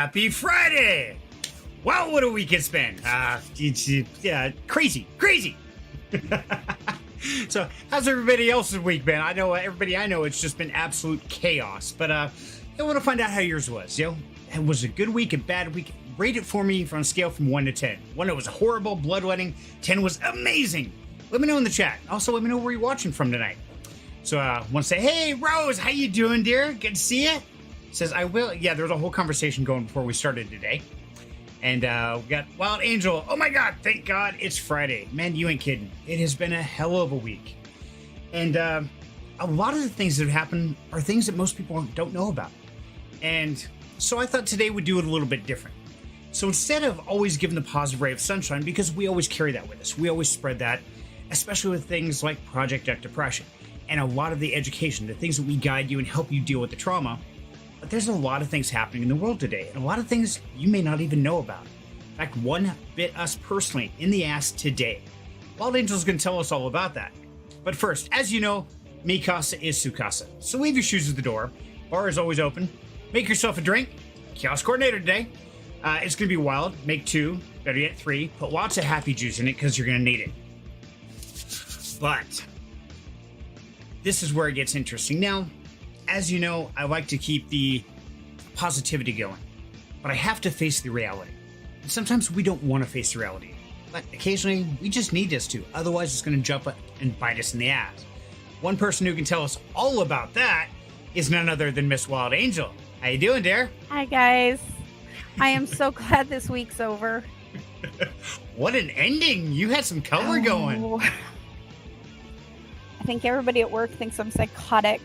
Happy Friday! Wow, what a week it's been. Crazy. So, how's everybody else's week been? I know it's just been absolute chaos. But I want to find out how yours was. It was a good week, a bad week. Rate it for me on a scale from 1 to 10. 1, it was horrible, bloodletting. 10 was amazing. Let me know in the chat. Also, let me know where you're watching from tonight. So, I want to say, hey, Rose, how you doing, dear? Good to see you. Says, I will. Yeah, there was a whole conversation going before we started today. And we got Wild Angel. Oh, my God. Thank God it's Friday. Man, you ain't kidding. It has been a hell of a week. And a lot of the things that have happened are things that most people don't know about. And so I thought today we'd do it a little bit different. So instead of always giving the positive ray of sunshine, because we always carry that with us, we always spread that, especially with things like Project Deck Depression and a lot of the education, the things that we guide you and help you deal with the trauma. But there's a lot of things happening in the world today, and a lot of things you may not even know about. In fact, one bit us personally in the ass today. Wild Angel's going to tell us all about that. But first, as you know, mi casa is su casa. So leave your shoes at the door. Bar is always open. Make yourself a drink. Chaos Coordinator today. It's going to be wild. Make 2, better yet 3. Put lots of happy juice in it because you're going to need it. But this is where it gets interesting. Now, as you know, I like to keep the positivity going, but I have to face the reality. And sometimes we don't want to face the reality, but occasionally we just need us to. Otherwise, it's going to jump up and bite us in the ass. One person who can tell us all about that is none other than Miss Wild Angel. How you doing, dear? Hi, guys. I am so glad this week's over. What an ending. You had some color going. I think everybody at work thinks I'm psychotic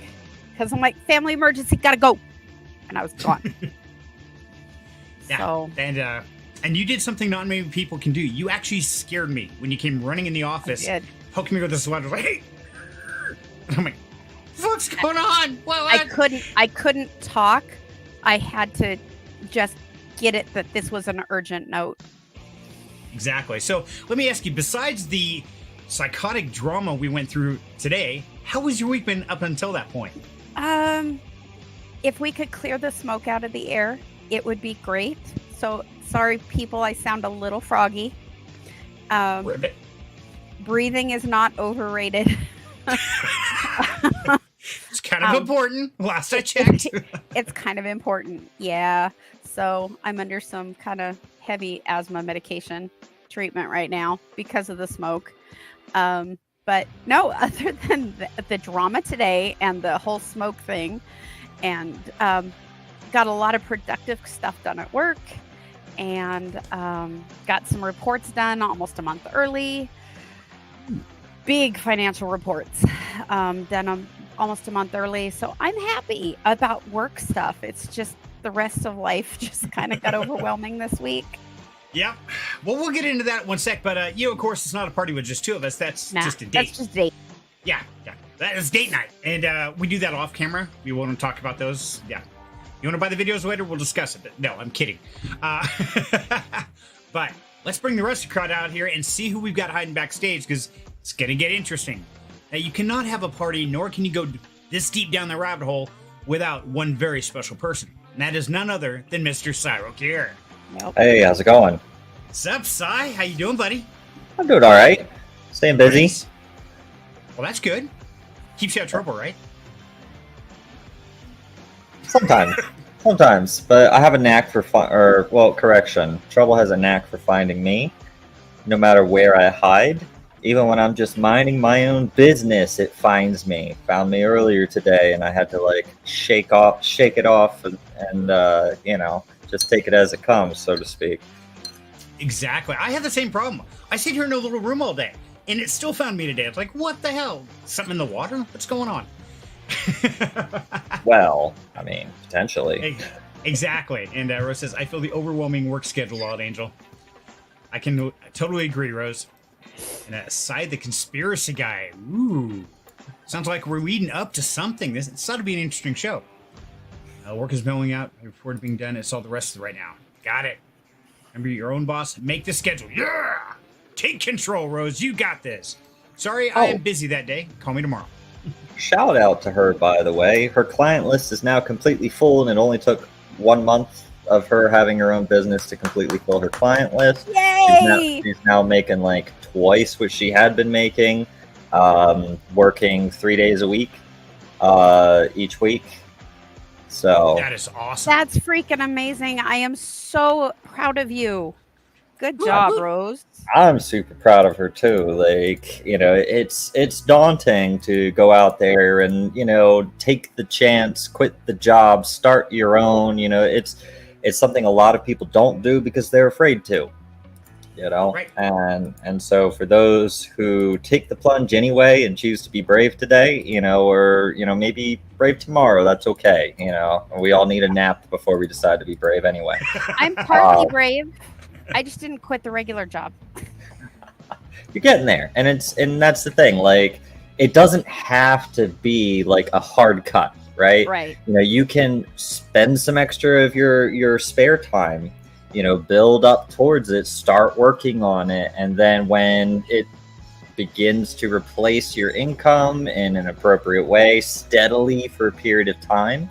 because I'm like, family emergency, gotta go. And I was gone. Yeah, so. And you did something not many people can do. You actually scared me when you came running in the office, poking me with a sweater, like, hey! And I'm like, what's going on? What? I couldn't talk. I had to just get it that this was an urgent note. Exactly. So let me ask you, besides the psychotic drama we went through today, how was your week been up until that point? If we could clear the smoke out of the air, it would be great. So sorry, people, I sound a little froggy. Breathing is not overrated. It's kind of important. Last I checked. It's kind of important. Yeah. So I'm under some kind of heavy asthma medication treatment right now because of the smoke. But no, other than the drama today and the whole smoke thing, and got a lot of productive stuff done at work, and got some reports done almost a month early. Big financial reports done almost a month early. So I'm happy about work stuff. It's just the rest of life just kind of got overwhelming this week. Yeah. Well, we'll get into that in one sec. But, of course, it's not a party with just 2 of us. That's just a date. That's just date. Yeah. That is date night. And we do that off camera. We won't talk about those. Yeah. You want to buy the videos later? We'll discuss it. No, I'm kidding. But let's bring the rest of the crowd out here and see who we've got hiding backstage, because it's going to get interesting. Now, you cannot have a party, nor can you go this deep down the rabbit hole without one very special person. And that is none other than Mr. Cyril here. Nope. Hey, how's it going? What's up, Cy? How you doing, buddy? I'm doing all right. Staying busy. Nice. Well, that's good. Keeps you out of trouble, right? Sometimes. But I have a knack for correction. Trouble has a knack for finding me, no matter where I hide. Even when I'm just minding my own business, it finds me. Found me earlier today, and I had to shake it off, and just take it as it comes, so to speak. Exactly. I have the same problem. I sit here in a little room all day, and it still found me today. It's like, what the hell? Something in the water? What's going on? Well, I mean, potentially. Exactly. And Rose says, I feel the overwhelming work schedule, Wild Angel. I can totally agree, Rose. And aside the conspiracy guy. Ooh. Sounds like we're leading up to something. It's ought to be an interesting show. Work is billing out. Report being done. It's all the rest of it right now. Got it. Remember, your own boss. Make the schedule. Yeah! Take control, Rose. You got this. Sorry, I am busy that day. Call me tomorrow. Shout out to her, by the way. Her client list is now completely full, and it only took 1 month of her having her own business to completely fill her client list. Yay! She's now making like twice what she had been making, working 3 days a week, each week. So That is awesome. That's freaking amazing. I am so proud of you. Good job, Rose. I'm super proud of her too. Like, you know, it's daunting to go out there and, you know, take the chance, quit the job, start your own. You know, it's something a lot of people don't do because they're afraid to. You know, Right. and so for those who take the plunge anyway and choose to be brave today, you know, or, you know, maybe brave tomorrow, that's okay. You know, we all need a nap before we decide to be brave anyway. I'm partly brave. I just didn't quit the regular job. You're getting there, and that's the thing. Like, it doesn't have to be like a hard cut, right? Right. You know, you can spend some extra of your spare time, you know, build up towards it, start working on it, and then when it begins to replace your income in an appropriate way steadily for a period of time,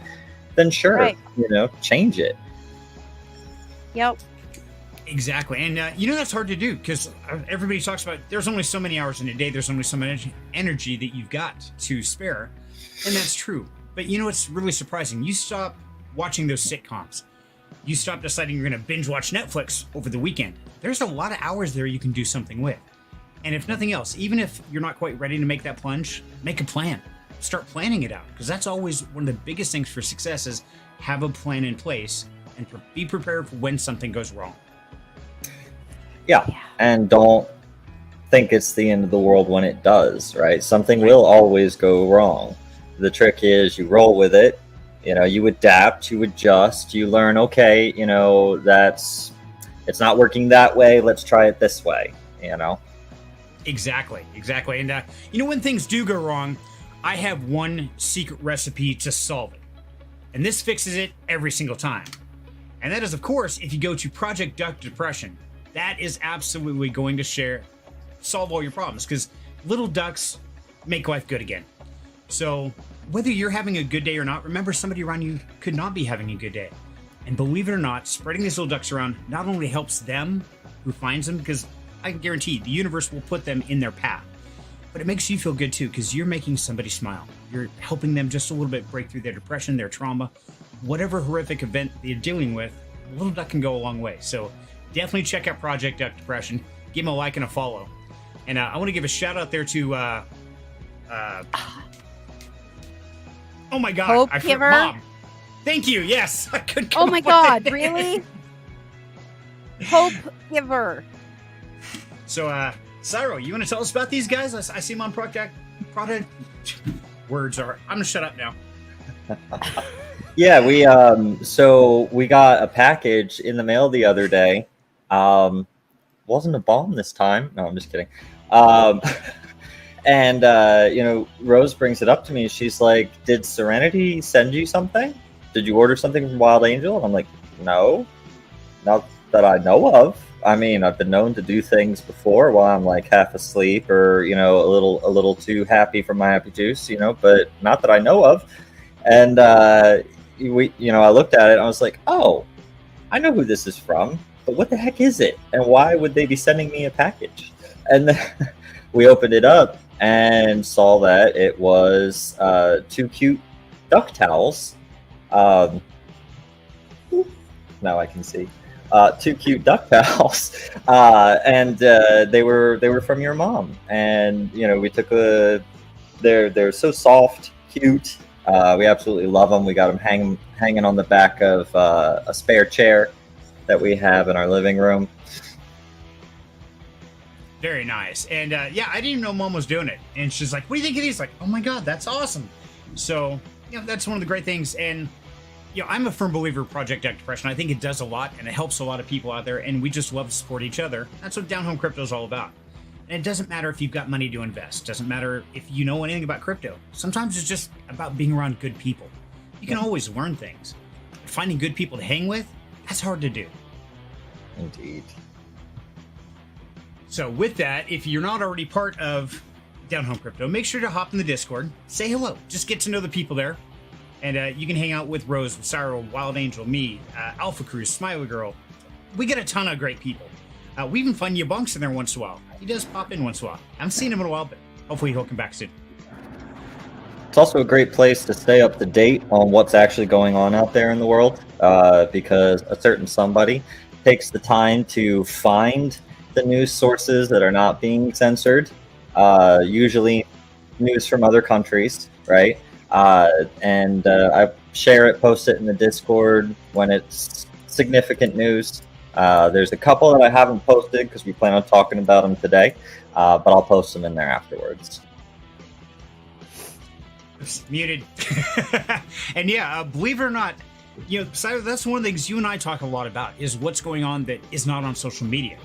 then sure, Right. you know, change it. Yep. Exactly. And, you know, that's hard to do because everybody talks about there's only so many hours in a day. There's only so much energy that you've got to spare. And that's true. But, you know, it's really surprising. You stop watching those sitcoms. You stop deciding you're going to binge watch Netflix over the weekend. There's a lot of hours there you can do something with. And if nothing else, even if you're not quite ready to make that plunge, make a plan. Start planning it out because that's always one of the biggest things for success is have a plan in place and be prepared for when something goes wrong. Yeah, and don't think it's the end of the world when it does, right? Something will always go wrong. The trick is you roll with it, you know, you adapt, you adjust, you learn, okay, you know, it's not working that way, let's try it this way, you know? Exactly. And, you know, when things do go wrong, I have one secret recipe to solve it. And this fixes it every single time. And that is, of course, if you go to Project Duck Depression. That is absolutely going to solve all your problems because little ducks make life good again. So whether you're having a good day or not, remember somebody around you could not be having a good day. And believe it or not, spreading these little ducks around not only helps them who finds them, because I can guarantee the universe will put them in their path, but it makes you feel good too because you're making somebody smile. You're helping them just a little bit break through their depression, their trauma, whatever horrific event they're dealing with. A little duck can go a long way. So definitely check out Project Duck Depression. Give them a like and a follow. And I want to give a shout out there to, oh my God. Hope I forgot Giver? Mom. Thank you. Yes. I couldn't Oh come my up with God, it. really? Hope Giver. So, Cyro, you want to tell us about these guys? I see them on product. Words are. I'm gonna shut up now. Yeah, so we got a package in the mail the other day. Wasn't a bomb this time. No, I'm just kidding. And you know, Rose brings it up to me. She's like, "Did Serenity send you something? Did you order something from Wild Angel?" And I'm like, "No, not that I know of. I mean, I've been known to do things before while I'm like half asleep or, you know, a little too happy from my happy juice, you know, but not that I know of." And I looked at it and I was like, "Oh, I know who this is from, but what the heck is it? And why would they be sending me a package?" And then we opened it up and saw that it was 2 cute duck towels. Now I can see. 2 cute duck towels, and they were from your mom. And you know, we took they're so soft, cute. We absolutely love them. We got them hanging on the back of a spare chair that we have in our living room. Very nice. And yeah, I didn't even know Mom was doing it. And she's like, "What do you think of these?" Like, "Oh my God, that's awesome." So, you know, that's one of the great things. And, you know, I'm a firm believer of Project Duck Depression. I think it does a lot and it helps a lot of people out there. And we just love to support each other. That's what Down Home Crypto is all about. And it doesn't matter if you've got money to invest. Doesn't matter if you know anything about crypto. Sometimes it's just about being around good people. You can always learn things. Finding good people to hang with, that's hard to do. Indeed. So with that, if you're not already part of Down Home Crypto, make sure to hop in the Discord, say hello, just get to know the people there. And you can hang out with Rose, Cyril, Wild Angel, me, Alpha Cruz, Smiley Girl. We get a ton of great people. We even find Yabunks in there once in a while. He does pop in once in a while. I haven't seen him in a while, but hopefully he'll come back soon. It's also a great place to stay up to date on what's actually going on out there in the world, because a certain somebody takes the time to find the news sources that are not being censored, usually news from other countries, right? And I share it, post it in the Discord when it's significant news. There's a couple that I haven't posted because we plan on talking about them today, but I'll post them in there afterwards. Oops, muted. And yeah, believe it or not, Cyril, that's one of the things you and I talk a lot about is what's going on that is not on social media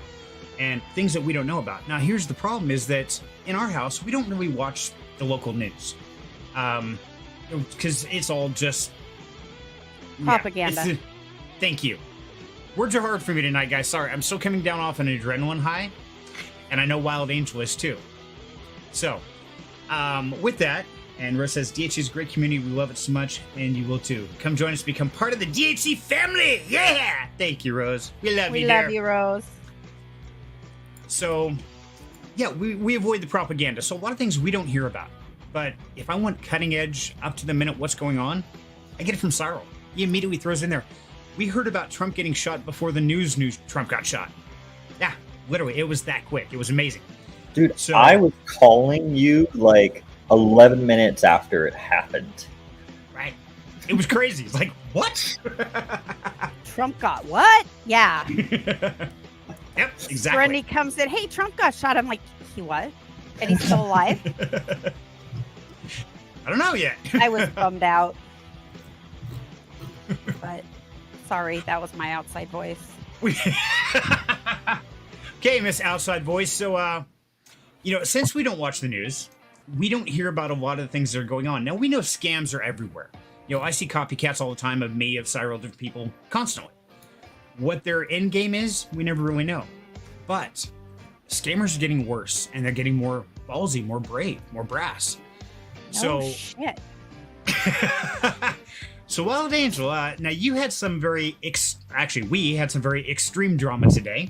and things that we don't know about. Now, here's the problem is that in our house, we don't really watch the local news. Because it's all just propaganda. Thank you. Words are hard for me tonight, guys. Sorry, I'm still coming down off an adrenaline high, and I know Wild Angel is too. So, with that, and Rose says, DHC is a great community. We love it so much, and you will too. Come join us, become part of the DHC family. Yeah! Thank you, Rose. We love you, love you, Rose. So, yeah, we avoid the propaganda. So a lot of things we don't hear about. But if I want cutting edge, up to the minute what's going on, I get it from Cyril. He immediately throws in there. We heard about Trump getting shot before the news Trump got shot. Yeah, literally, it was that quick. It was amazing. Dude, so, I was calling you like 11 minutes after it happened. Right. It was crazy. It's like, what? Trump got what? Yeah. Yep, exactly. Serenity comes in, hey, Trump got shot. I'm like, he what? And he's still alive? I don't know yet. I was bummed out. But sorry, that was my outside voice. Okay, Miss Outside Voice. So, since we don't watch the news, we don't hear about a lot of the things that are going on. Now, we know scams are everywhere. I see copycats all the time of me, of Cyril, different people, constantly. What their end game is, we never really know. But scammers are getting worse, and they're getting more ballsy, more brave, more brass. Shit. So, Wild Angel, now you had some we had some very extreme drama today.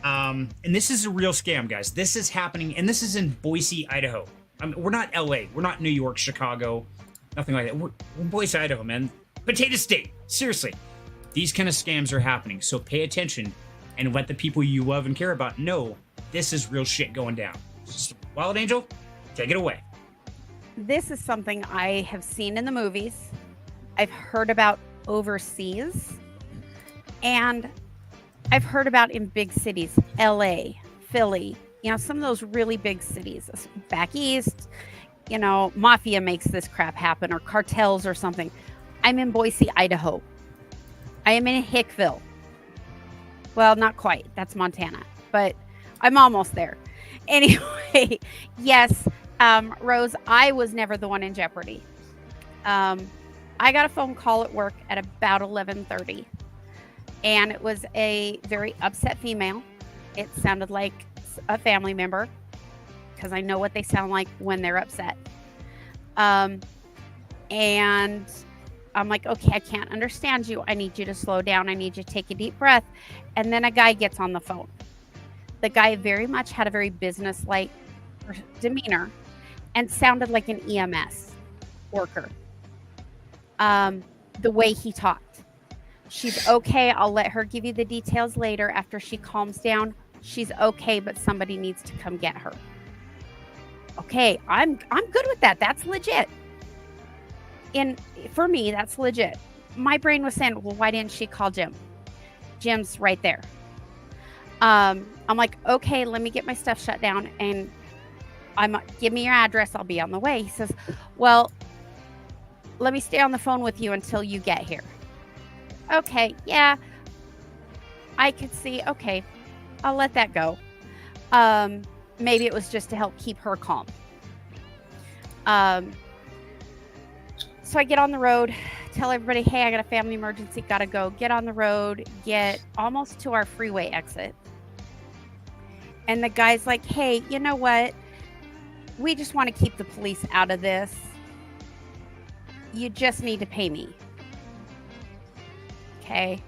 And this is a real scam, guys. This is happening, and this is in Boise, Idaho. I mean, we're not LA. We're not New York, Chicago, nothing like that. We're Boise, Idaho, man. Potato State. Seriously. These kind of scams are happening, so pay attention and let the people you love and care about know this is real shit going down. Wild Angel, take it away. This is something I have seen in the movies. I've heard about overseas, and I've heard about in big cities, LA, Philly, some of those really big cities. Back east, mafia makes this crap happen, or cartels or something. I'm in Boise, Idaho. I am in Hickville. Well, not quite. That's Montana, but I'm almost there. Anyway, yes, Rose, I was never the one in jeopardy. I got a phone call at work at about 11:30, and it was a very upset female. It sounded like a family member, because I know what they sound like when they're upset. And I'm like, okay, I can't understand you. I need you to slow down. I need you to take a deep breath. And then a guy gets on the phone. The guy very much had a very business-like demeanor and sounded like an EMS worker. The way he talked. She's okay. I'll let her give you the details later after she calms down. She's okay, but somebody needs to come get her. Okay, I'm good with that. That's legit. And for me, that's legit. My brain was saying, well, why didn't she call Jim? Jim's right there. I'm like, okay, let me get my stuff shut down, and give me your address. I'll be on the way. He says, well, let me stay on the phone with you until you get here. Okay, yeah, I could see. Okay, I'll let that go. Maybe it was just to help keep her calm. So I get on the road, tell everybody, hey, I got a family emergency, gotta go. Get on the road, get almost to our freeway exit. And the guy's like, hey, you know what? We just want to keep the police out of this. you just need to pay me. Okay.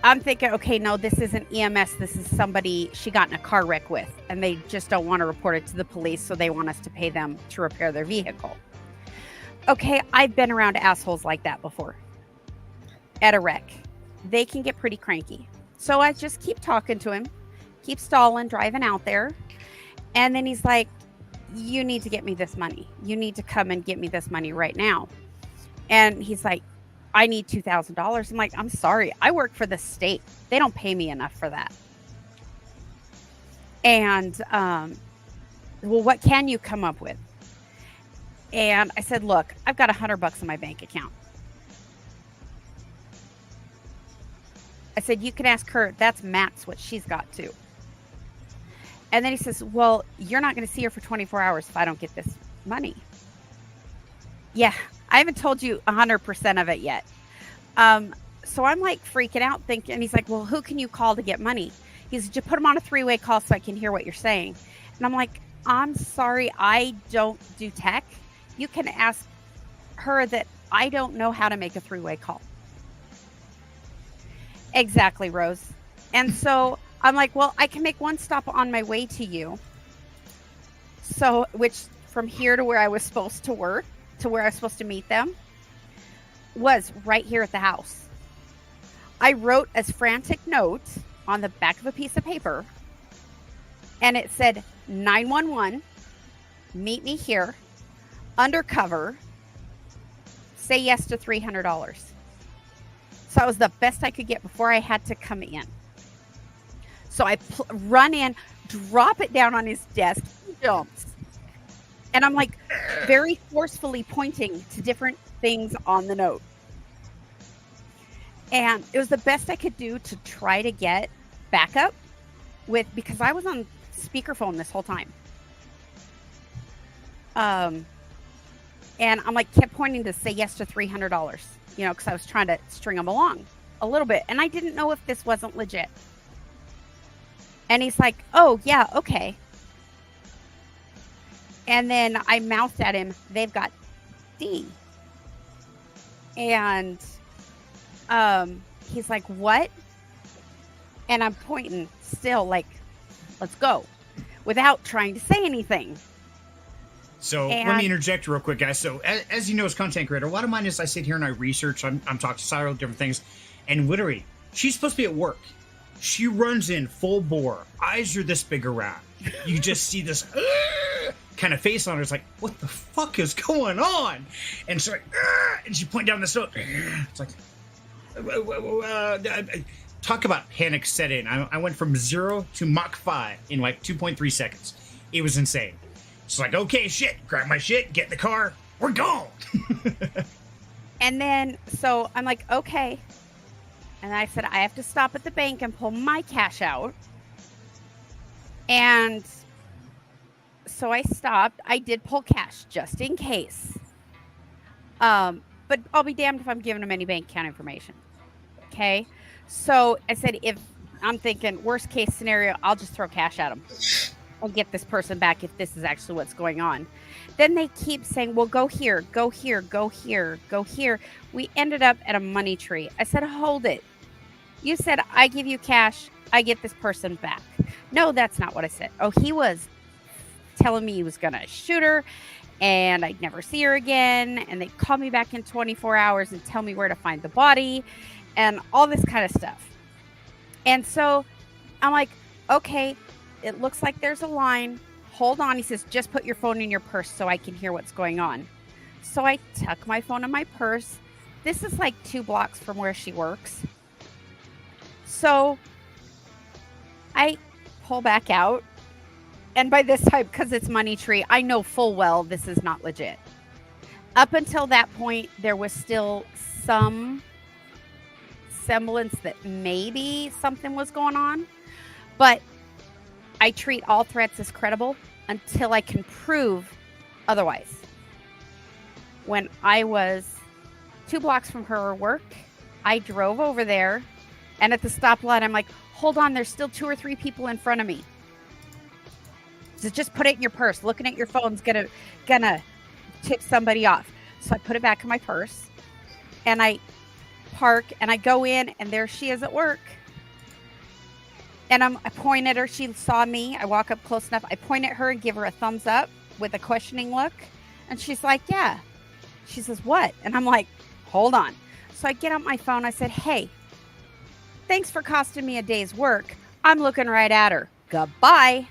I'm thinking, okay, no, this isn't EMS. This is somebody she got in a car wreck with, and they just don't want to report it to the police, so they want us to pay them to repair their vehicle. Okay, I've been around assholes like that before at a wreck. They can get pretty cranky. So I just keep talking to him, keep stalling, driving out there. And then he's like, you need to get me this money. You need to come and get me this money right now. And he's like, I need $2,000. I'm like, I'm sorry. I work for the state. They don't pay me enough for that. And, well, what can you come up with? And I said, look, I've got $100 in my bank account. I said, you can ask her. That's max what she's got too. And then he says, well, you're not going to see her for 24 hours if I don't get this money. Yeah, I haven't told you 100% of it yet. So I'm like freaking out thinking, and he's like, well, who can you call to get money? He's just put him on a 3-way call so I can hear what you're saying. And I'm like, I'm sorry, I don't do tech. You can ask her that I don't know how to make a 3-way call. Exactly, Rose. And so I'm like, well, I can make one stop on my way to you. So, which from here to where I was supposed to work, to where I was supposed to meet them, was right here at the house. I wrote a frantic note on the back of a piece of paper, and it said, 911, meet me here, undercover, say yes to $300. So it was the best I could get before I had to come in. So I run in, drop it down on his desk, he jumps. And I'm like very forcefully pointing to different things on the note. And it was the best I could do to try to get backup because I was on speakerphone this whole time. And I'm like, kept pointing to say yes to $300, because I was trying to string them along a little bit. And I didn't know if this wasn't legit. And he's like, oh, yeah, okay. And then I mouthed at him, they've got D. And he's like, what? And I'm pointing still like, let's go, without trying to say anything. So let me interject real quick, guys. So as you know, as content creator, a lot of mine is I sit here and I research. I'm talking to several different things. And literally, she's supposed to be at work. She runs in full bore. Eyes are this big around. You just see this kind of face on her. It's like, what the fuck is going on? And she's like, and she pointed down this note. It's like, talk about panic set in. I went from 0 to Mach 5 in like 2.3 seconds. It was insane. She's like, okay, shit, grab my shit, get in the car, we're gone. And then, so I'm like, okay. And I said, I have to stop at the bank and pull my cash out. And so I stopped. I did pull cash just in case. But I'll be damned if I'm giving them any bank account information. Okay. So I said, if I'm thinking worst case scenario, I'll just throw cash at them. I'll get this person back if this is actually what's going on. Then they keep saying, well, go here, go here, go here, go here. We ended up at a money tree. I said, hold it. You said, I give you cash, I get this person back. No, that's not what I said. Oh, he was telling me he was going to shoot her and I'd never see her again. And they'd call me back in 24 hours and tell me where to find the body and all this kind of stuff. And so I'm like, okay, it looks like there's a line. Hold on. He says, just put your phone in your purse so I can hear what's going on. So I tuck my phone in my purse. This is like 2 blocks from where she works. So I pull back out. And by this time, because it's Money Tree, I know full well this is not legit. Up until that point, there was still some semblance that maybe something was going on. But I treat all threats as credible until I can prove otherwise. When I was 2 blocks from her work, I drove over there, and at the stoplight, I'm like, hold on, there's still 2 or 3 people in front of me. So just put it in your purse. Looking at your phone's gonna tip somebody off. So I put it back in my purse, and I park, and I go in, and there she is at work. And I point at her. She saw me. I walk up close enough. I point at her and give her a thumbs up with a questioning look. And she's like, yeah. She says, what? And I'm like, hold on. So I get out my phone. I said, hey, thanks for costing me a day's work. I'm looking right at her. Goodbye.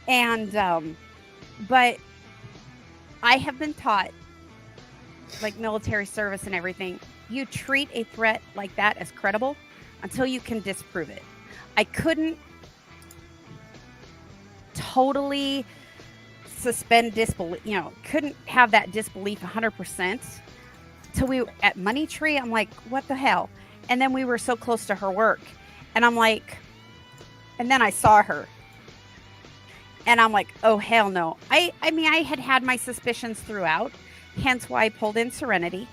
And, but I have been taught, like military service and everything, you treat a threat like that as credible until you can disprove it. I couldn't totally suspend disbelief, couldn't have that disbelief 100% till we at Money Tree. I'm like, what the hell? And then we were so close to her work, and I'm like, and then I saw her, and I'm like, oh hell no. I mean, I had my suspicions throughout, hence why I pulled in Serenity.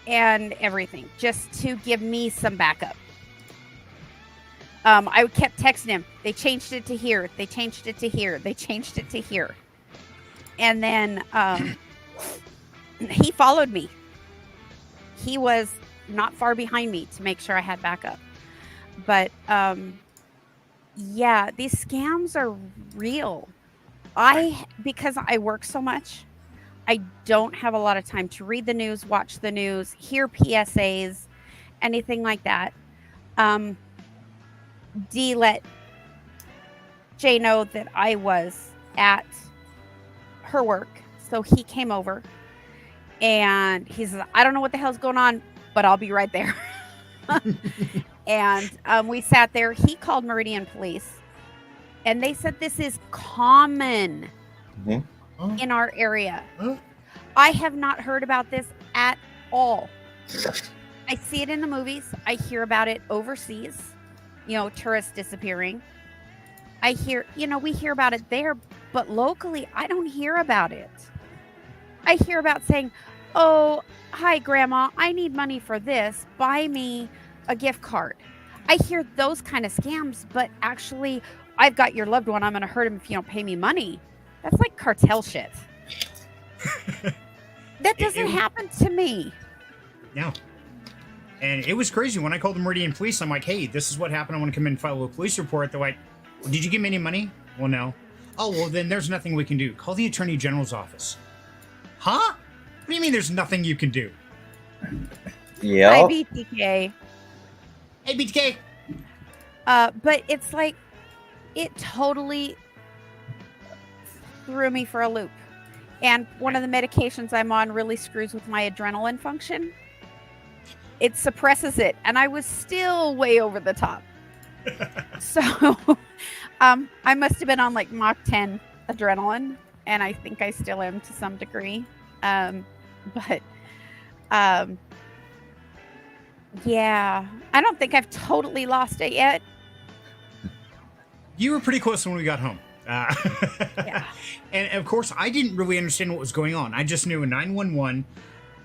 And everything, just to give me some backup. I kept texting him. They changed it to here. They changed it to here. They changed it to here. And then he followed me. He was not far behind me to make sure I had backup. But yeah, these scams are real. Because I work so much, I don't have a lot of time to read the news, watch the news, hear PSAs, anything like that. D let Jay know that I was at her work. So he came over and he says, I don't know what the hell's going on, but I'll be right there. And we sat there. He called Meridian Police, and they said this is common in our area. I have not heard about this at all. I see it in the movies. I hear about it overseas, tourists disappearing. I hear, we hear about it there, but locally, I don't hear about it. I hear about saying, oh, hi, Grandma, I need money for this. Buy me a gift card. I hear those kind of scams, but actually, I've got your loved one. I'm going to hurt him if you don't pay me money. That's like cartel shit. That doesn't happen to me. No. And it was crazy. When I called the Meridian Police, I'm like, hey, this is what happened. I want to come in and file a police report. They're like, did you give me any money? Well, no. Oh, well, then there's nothing we can do. Call the Attorney General's office. Huh? What do you mean there's nothing you can do? Yeah. Hi, BTK. Hey, BTK. But it's like, it totally threw me for a loop. And one of the medications I'm on really screws with my adrenaline function. It suppresses it. And I was still way over the top. So I must have been on like Mach 10 adrenaline. And I think I still am to some degree. But yeah, I don't think I've totally lost it yet. You were pretty close when we got home. Yeah. And of course, I didn't really understand what was going on. I just knew a 911,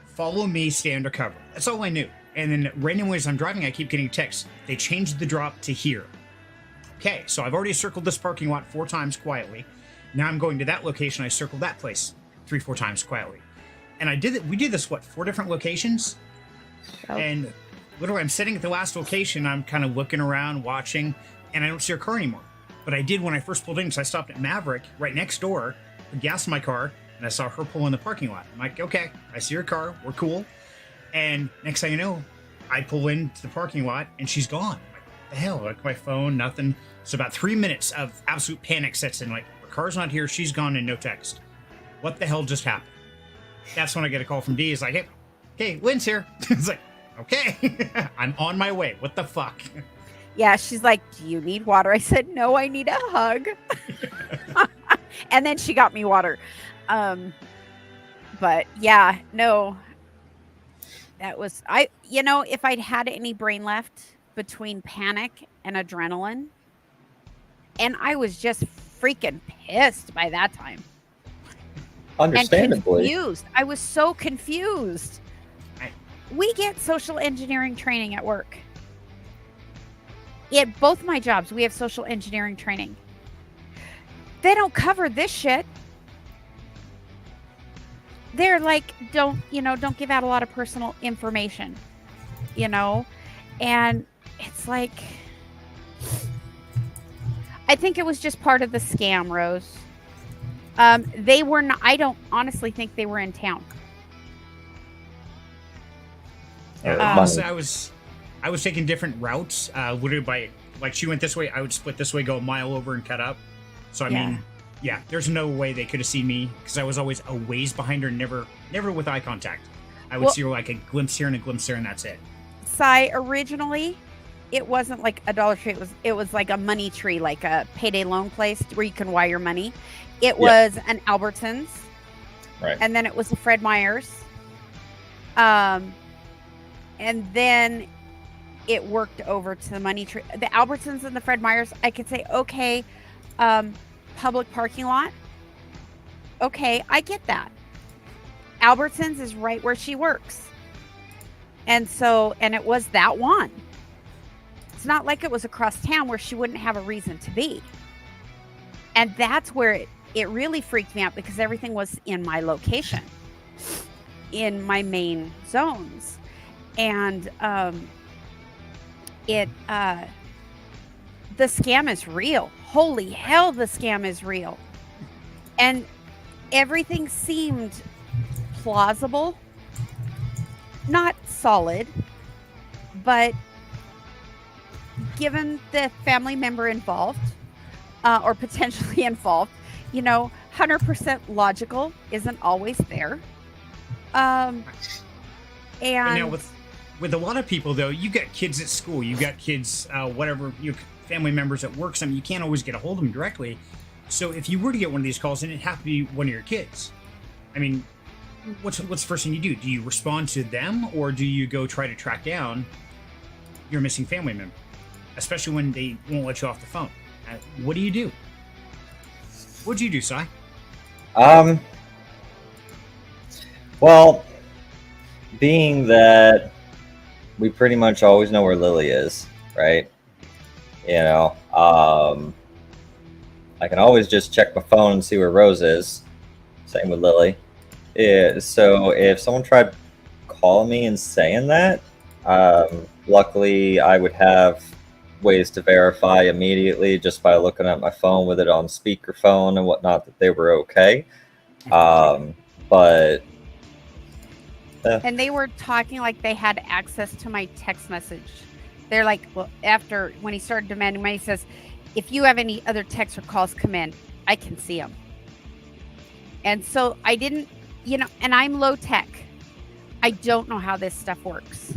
follow me, stay undercover. That's all I knew. And then randomly as I'm driving, I keep getting texts. They changed the drop to here. Okay, so I've already circled this parking lot 4 times quietly. Now I'm going to that location. I circled that place 3-4 times quietly. And I did it. We did this, 4 different locations? Oh. And literally, I'm sitting at the last location. I'm kind of looking around, watching, and I don't see her car anymore. But I did when I first pulled in, because I stopped at Maverick right next door, put gas in my car, and I saw her pull in the parking lot. I'm like, okay, I see her car, we're cool. And next thing you know, I pull into the parking lot, and she's gone. I'm like, what the hell? Like my phone, nothing. So about 3 minutes of absolute panic sets in. Like, her car's not here, she's gone, and no text. What the hell just happened? That's when I get a call from D. He's like, hey, Lynn's here. It's like, okay, I'm on my way. What the fuck? Yeah, she's like, do you need water? I said, no, I need a hug. And then she got me water. But yeah, no. That was, if I'd had any brain left between panic and adrenaline, and I was just freaking pissed by that time. Understandably. And confused. I was so confused. We get social engineering training at work. At both my jobs, we have social engineering training. they don't cover this shit. They're like, don't give out a lot of personal information, and it's like, I think it was just part of the scam, Rose. They were not, I don't honestly think they were in town. Honestly, I was taking different routes. Literally by, like, she went this way, I would split this way, go a mile over and cut up. So I mean, yeah, there's no way they could have seen me because I was always a ways behind her, never with eye contact. I would see her like a glimpse here and a glimpse there, and that's it. Originally, it wasn't like a Dollar Tree. It was like a money tree, like a payday loan place where you can wire money. It was an Albertsons, right? And then it was a Fred Meyer's, and then it worked over to the money tree. The Albertsons and the Fred Meyer's, I could say, okay, public parking lot. Okay, I get that. Albertsons is right where she works. And it was that one. It's not like it was across town where she wouldn't have a reason to be. And that's where it really freaked me out because everything was in my location, in my main zones. And the scam is real. Holy hell, the scam is real. And everything seemed plausible, not solid, but given the family member involved, or potentially involved, 100% logical isn't always there. And now with a lot of people, though, you got kids at school, you got kids, whatever, family members at work, something, you can't always get a hold of them directly. So if you were to get one of these calls and it happened to be one of your kids, I mean, what's the first thing you do? Do you respond to them, or do you go try to track down your missing family member? Especially when they won't let you off the phone. What do you do? What'd you do, Si? Well, being that we pretty much always know where Lily is, right? I can always just check my phone and see where Rose is. Same with Lily. Yeah, so if someone tried calling me and saying that, luckily I would have ways to verify immediately just by looking at my phone with it on speakerphone and whatnot that they were okay. But and they were talking like they had access to my text message. They're like, well, after when he started demanding money, he says, if you have any other texts or calls come in, I can see them. And so I didn't, and I'm low tech. I don't know how this stuff works.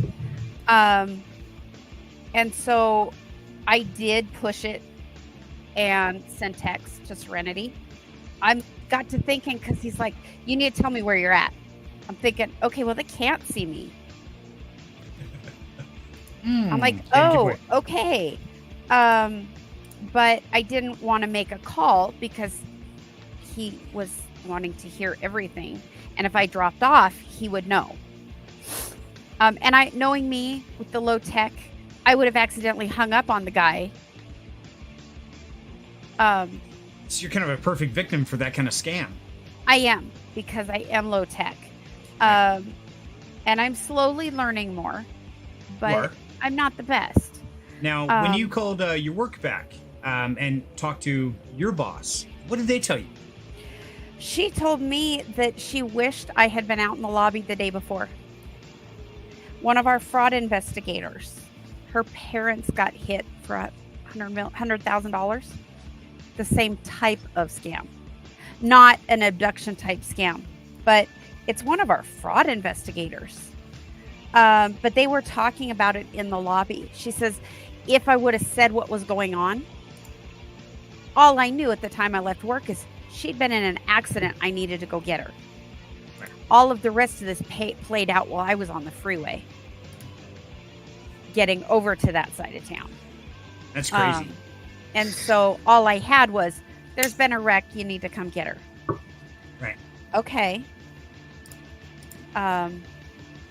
And so I did push it and send text to Serenity. I got to thinking, because he's like, you need to tell me where you're at. I'm thinking, okay, well, they can't see me. I'm like, oh, okay. But I didn't want to make a call because he was wanting to hear everything. And if I dropped off, he would know. And knowing me with the low tech, I would have accidentally hung up on the guy. So you're kind of a perfect victim for that kind of scam. I am, because I am low tech. And I'm slowly learning more, but I'm not the best. Now, when you called your work back and talked to your boss, what did they tell you? She told me that she wished I had been out in the lobby the day before. One of our fraud investigators, her parents got hit for $100,000. The same type of scam. Not an abduction type scam, but it's one of our fraud investigators. But they were talking about it in the lobby. She says, if I would have said what was going on, all I knew at the time I left work is she'd been in an accident. I needed to go get her. All of the rest of this played out while I was on the freeway getting over to that side of town. That's crazy. And so all I had was, there's been a wreck. You need to come get her. Right. Okay.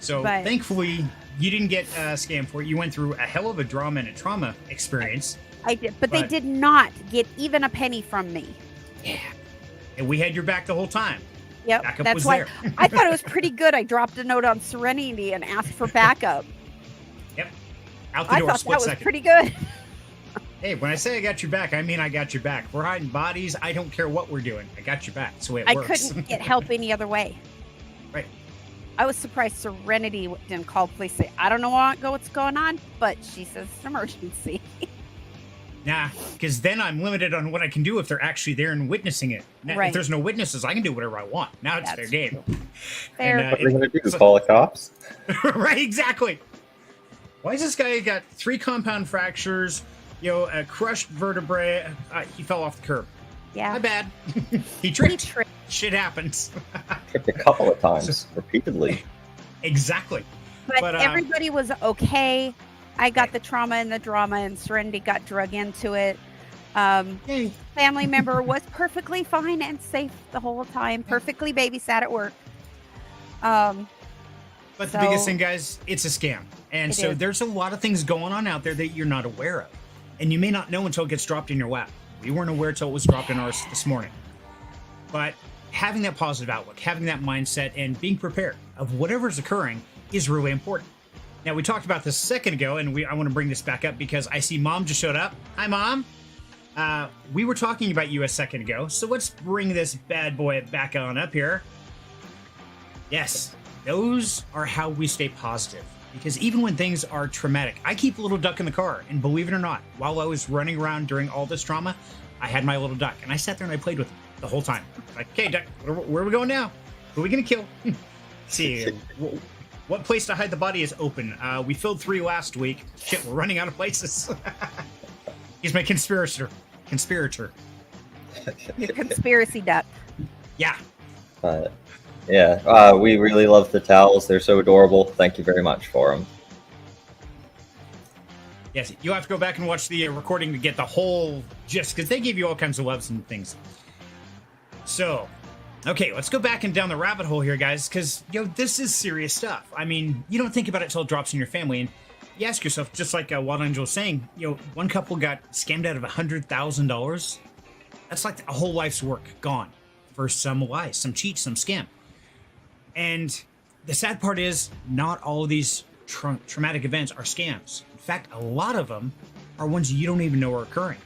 So thankfully, you didn't get scammed for it. You went through a hell of a drama and a trauma experience. I did, but they did not get even a penny from me. Yeah. And we had your back the whole time. Yep, Backup that's was why there. I thought it was pretty good. I dropped a note on Serenity and asked for backup. Yep. Out the I door, thought that split was second. pretty good. Hey, when I say I got your back, I mean I got your back. We're hiding bodies. I don't care what we're doing. I got your back. That's the way it I works. couldn't get help any other way. Right. I was surprised Serenity didn't call police. Say, I don't know what's going on, but she says it's an emergency. Nah, because then I'm limited on what I can do if they're actually there and witnessing it. Now, Right. If there's no witnesses, I can do whatever I want. Now it's their That's game. Fair. And, What are they going to do? so- Call the cops? Right, exactly. Why is this guy got 3 compound fractures, a crushed vertebrae? He fell off the curb. Yeah. My bad. He He tripped. tripped. Shit happens. Tripped a couple of times, repeatedly. Exactly. But everybody was okay. I got the trauma and the drama, and Serenity got drug into it. Yay. Family member was perfectly fine and safe the whole time. Perfectly babysat at work. But the So- biggest thing, guys, it's a scam. And It so is. there's a lot of things going on out there that you're not aware of. And you may not know until it gets dropped in your lap. We weren't aware until it was dropped in ours this morning. But having that positive outlook, having that mindset, and being prepared of whatever's occurring is really important. Now, we talked about this a second ago, and I want to bring this back up because I see Mom just showed up. Hi, Mom. We were talking about you a second ago, so let's bring this bad boy back on up here. Yes, those are how we stay positive. Because even when things are traumatic, I keep a little duck in the car. And believe it or not, while I was running around during all this trauma, I had my little duck. And I sat there and I played with it the whole time. Like, okay, duck, where are we going now? Who are we going to kill? See, what place to hide the body is open. We filled 3 last week. Shit, we're running out of places. He's my conspirator. Your conspiracy duck. Yeah. But yeah, we really love the towels. They're so adorable. Thank you very much for them. Yes, you'll have to go back and watch the recording to get the whole gist, because they gave you all kinds of loves and things. So, okay, let's go back and down the rabbit hole here, guys, because, this is serious stuff. I mean, you don't think about it till it drops in your family, and you ask yourself, just like Wild Angel was saying, one couple got scammed out of $100,000. That's like a whole life's work gone for some lies, some cheats, some scam. And the sad part is, not all of these traumatic events are scams. In fact, a lot of them are ones you don't even know are occurring.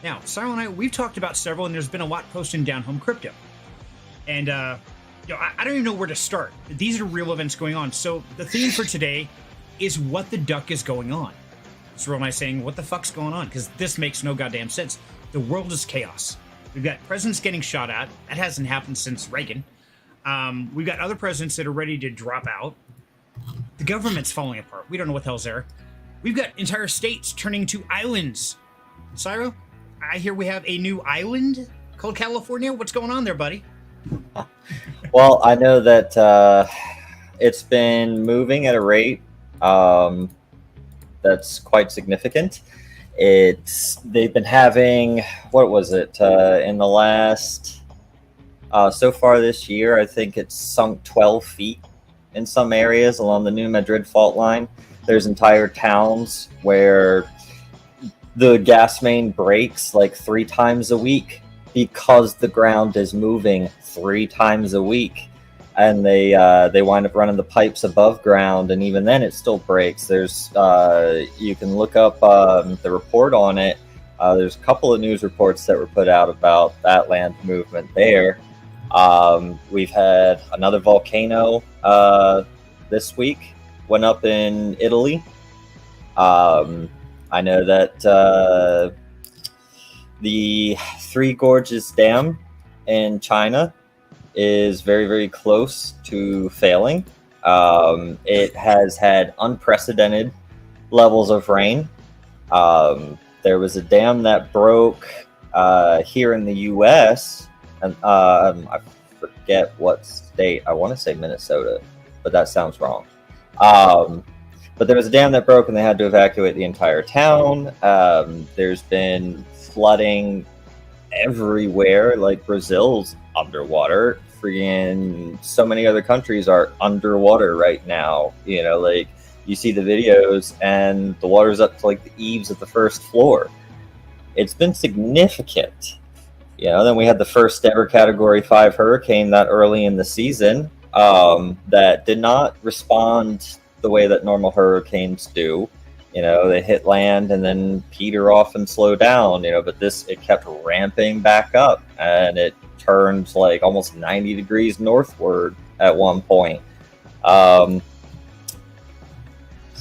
Now, Cyril and I, we've talked about several, and there's been a lot posted in Down Home Crypto. And, I don't even know where to start. These are real events going on. So the theme for today is what the duck is going on. Cyril and I saying, what the fuck's going on? Because this makes no goddamn sense. The world is chaos. We've got presidents getting shot at. That hasn't happened since Reagan. We've got other presidents that are ready to drop out. The government's falling apart. We don't know what the hell's there. We've got entire states turning to islands. Cyro, I hear we have a new island called California. What's going on there, buddy? Well, I know that it's been moving at a rate that's quite significant. They've been having, what was it, in the last, so far this year, I think it's sunk 12 feet in some areas along the New Madrid fault line. There's entire towns where the gas main breaks like 3 times a week because the ground is moving 3 times a week. And they wind up running the pipes above ground, and even then it still breaks. There's you can look up the report on it. There's a couple of news reports that were put out about that land movement there. We've had another volcano this week, went up in Italy. I know that the Three Gorges Dam in China is very, very close to failing. It has had unprecedented levels of rain. There was a dam that broke here in the U.S., and I forget what state. I want to say Minnesota, but that sounds wrong. But there was a dam that broke, and they had to evacuate the entire town. There's been flooding everywhere. Like Brazil's underwater. Freaking so many other countries are underwater right now. Like you see the videos, and the water's up to like the eaves of the first floor. It's been significant. Then we had the first ever Category 5 hurricane that early in the season that did not respond the way that normal hurricanes do. They hit land and then peter off and slow down, but it kept ramping back up, and it turned like almost 90 degrees northward at one point. So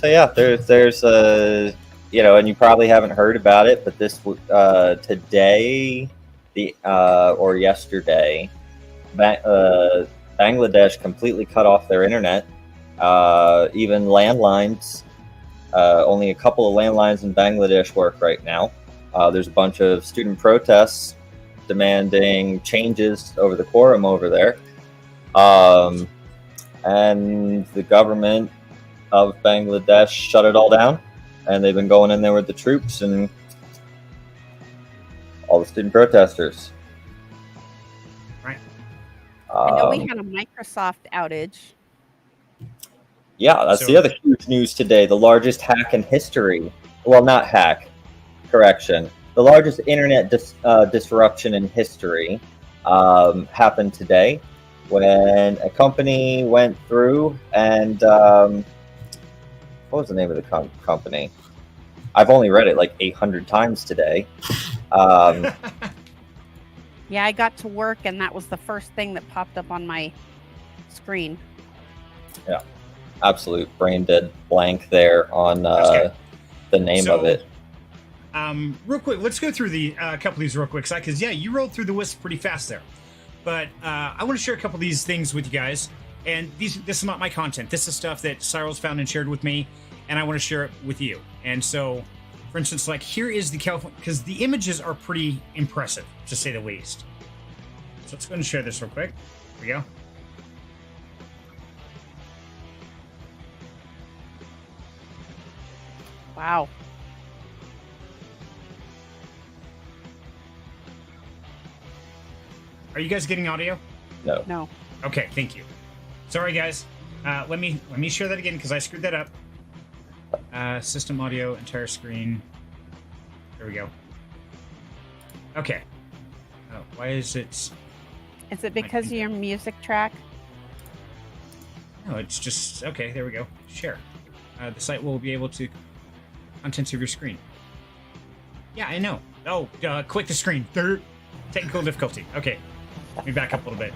yeah, there's a, and you probably haven't heard about it, but this today, or yesterday, Bangladesh completely cut off their internet, even landlines. Only a couple of landlines in Bangladesh work right now. There's a bunch of student protests demanding changes over the quorum over there. And the government of Bangladesh shut it all down. And they've been going in there with the troops and all the student protesters. Right. I know we had a Microsoft outage. Yeah, that's the other huge news today. The largest hack in history. Well, not hack. Correction. The largest internet disruption in history happened today when a company went through and... what was the name of the company? I've only read it like 800 times today. Yeah, I got to work and that was the first thing that popped up on my screen. Yeah. Absolute brain dead blank there on the name of it. Real quick, let's go through the couple of these real quick, because you rolled through the list pretty fast there. But I want to share a couple of these things with you guys. And this is not my content. This is stuff that Cyril's found and shared with me, and I want to share it with you. And so, for instance, like here is the California, because the images are pretty impressive, to say the least. So let's go ahead and share this real quick. Here we go. Wow. Are you guys getting audio? No. No. Okay, thank you. Sorry, guys. Let me share that again because I screwed that up. System audio, entire screen. There we go. Okay. Why is it? Is it because of your music track? No, it's just okay. There we go. Share. The site will be able to contents of your screen. Yeah, I know. Oh, click the screen. Technical difficulty. Okay, let me back up a little bit.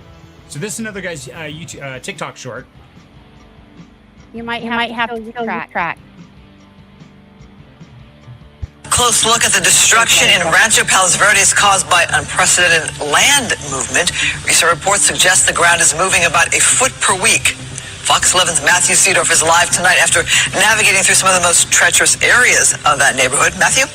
So this is another guy's YouTube, TikTok short. You might have to track. Close look at the destruction in Rancho Palos Verdes caused by unprecedented land movement. Recent reports suggest the ground is moving about a foot per week. Fox 11's Matthew Seedorf is live tonight after navigating through some of the most treacherous areas of that neighborhood. Matthew?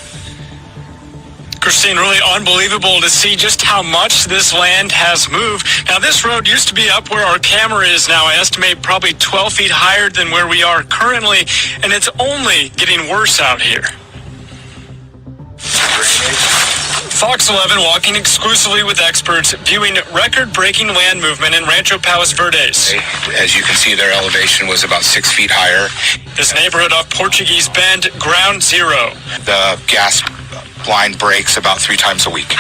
Christine, really unbelievable to see just how much this land has moved. Now, this road used to be up where our camera is now. I estimate probably 12 feet higher than where we are currently, and it's only getting worse out here. Fox 11 walking exclusively with experts, viewing record-breaking land movement in Rancho Palos Verdes. As you can see, their elevation was about 6 feet higher. This neighborhood off Portuguese Bend, ground zero. The gas line breaks about 3 times a week.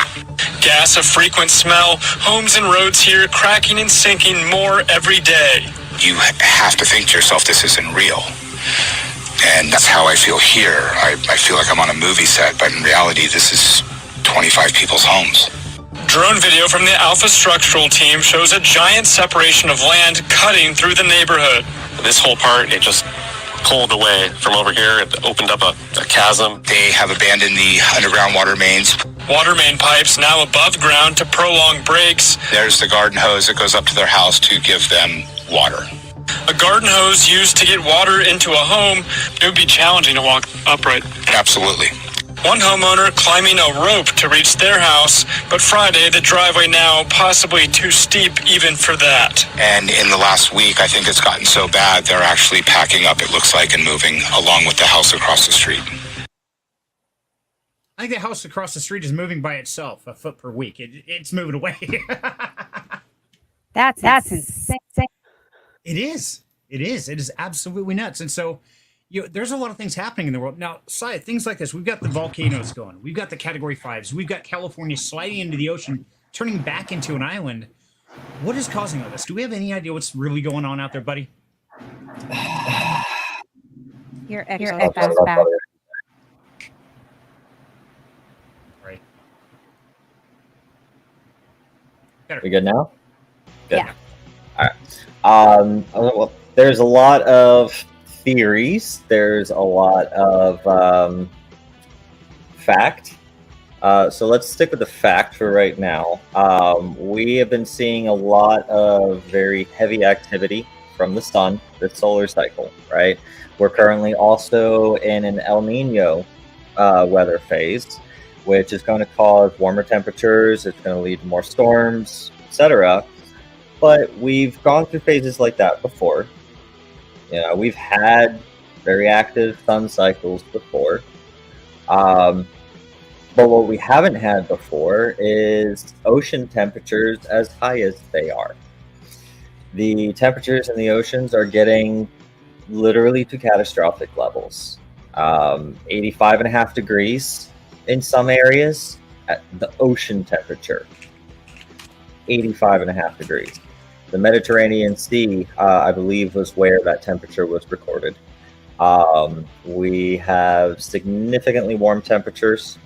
Gas a frequent smell, homes and roads here cracking and sinking more every day. You have to think to yourself, this isn't real. And that's how I feel here. I feel like I'm on a movie set, but in reality, this is 25 people's homes. Drone video from the Alpha Structural team shows a giant separation of land cutting through the neighborhood. This whole part, it just pulled away from over here. It opened up a chasm. They have abandoned the underground water mains. Water main pipes now above ground to prolong breaks. There's the garden hose that goes up to their house to give them water. A garden hose used to get water into a home. It would be challenging to walk upright. Absolutely. One homeowner climbing a rope to reach their house, but Friday, the driveway now possibly too steep even for that. And in the last week, I think it's gotten so bad, they're actually packing up, it looks like, and moving along with the house across the street. I think the house across the street is moving by itself, a foot per week. It's moving away. That's insane. It is. It is absolutely nuts. And so, there's a lot of things happening in the world. Now, things like this, we've got the volcanoes going. We've got the Category 5s. We've got California sliding into the ocean turning back into an island. What is causing all this? Do we have any idea what's really going on out there, buddy? Your Sorry echo's about back. that. Right. Better. We good now? Good. Yeah. Well, there's a lot of theories. There's a lot of fact. So let's stick with the fact for right now. We have been seeing a lot of very heavy activity from the sun, the solar cycle, right? We're currently also in an El Nino weather phase, which is going to cause warmer temperatures. It's going to lead to more storms, etc. But we've gone through phases like that before. You know, we've had very active sun cycles before. But what we haven't had before is ocean temperatures as high as they are. The temperatures in the oceans are getting literally to catastrophic levels. 85.5 degrees in some areas at the ocean temperature. 85.5 degrees. The Mediterranean Sea, I believe, was where that temperature was recorded. We have significantly warm temperatures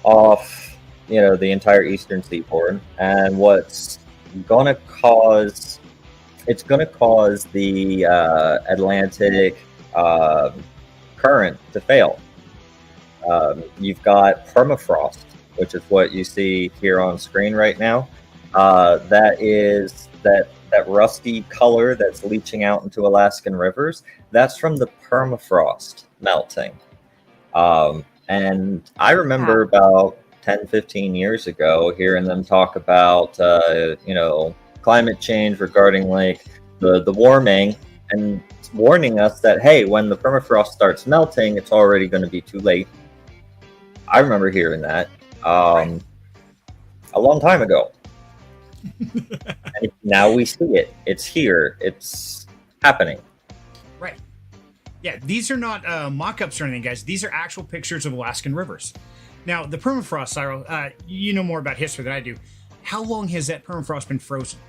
off, the entire eastern seaboard, and what's going to cause the Atlantic current to fail. You've got permafrost, which is what you see here on screen right now. That is that rusty color that's leaching out into Alaskan rivers. That's from the permafrost melting. And I remember about 10, 15 years ago hearing them talk about, climate change regarding like the warming, and warning us that, hey, when the permafrost starts melting, it's already going to be too late. I remember hearing that a long time ago. And now we see it. It's here. It's happening. Right. Yeah, these are not mock-ups or anything, guys. These are actual pictures of Alaskan rivers. Now, the permafrost, Cyril, you know more about history than I do. How long has that permafrost been frozen?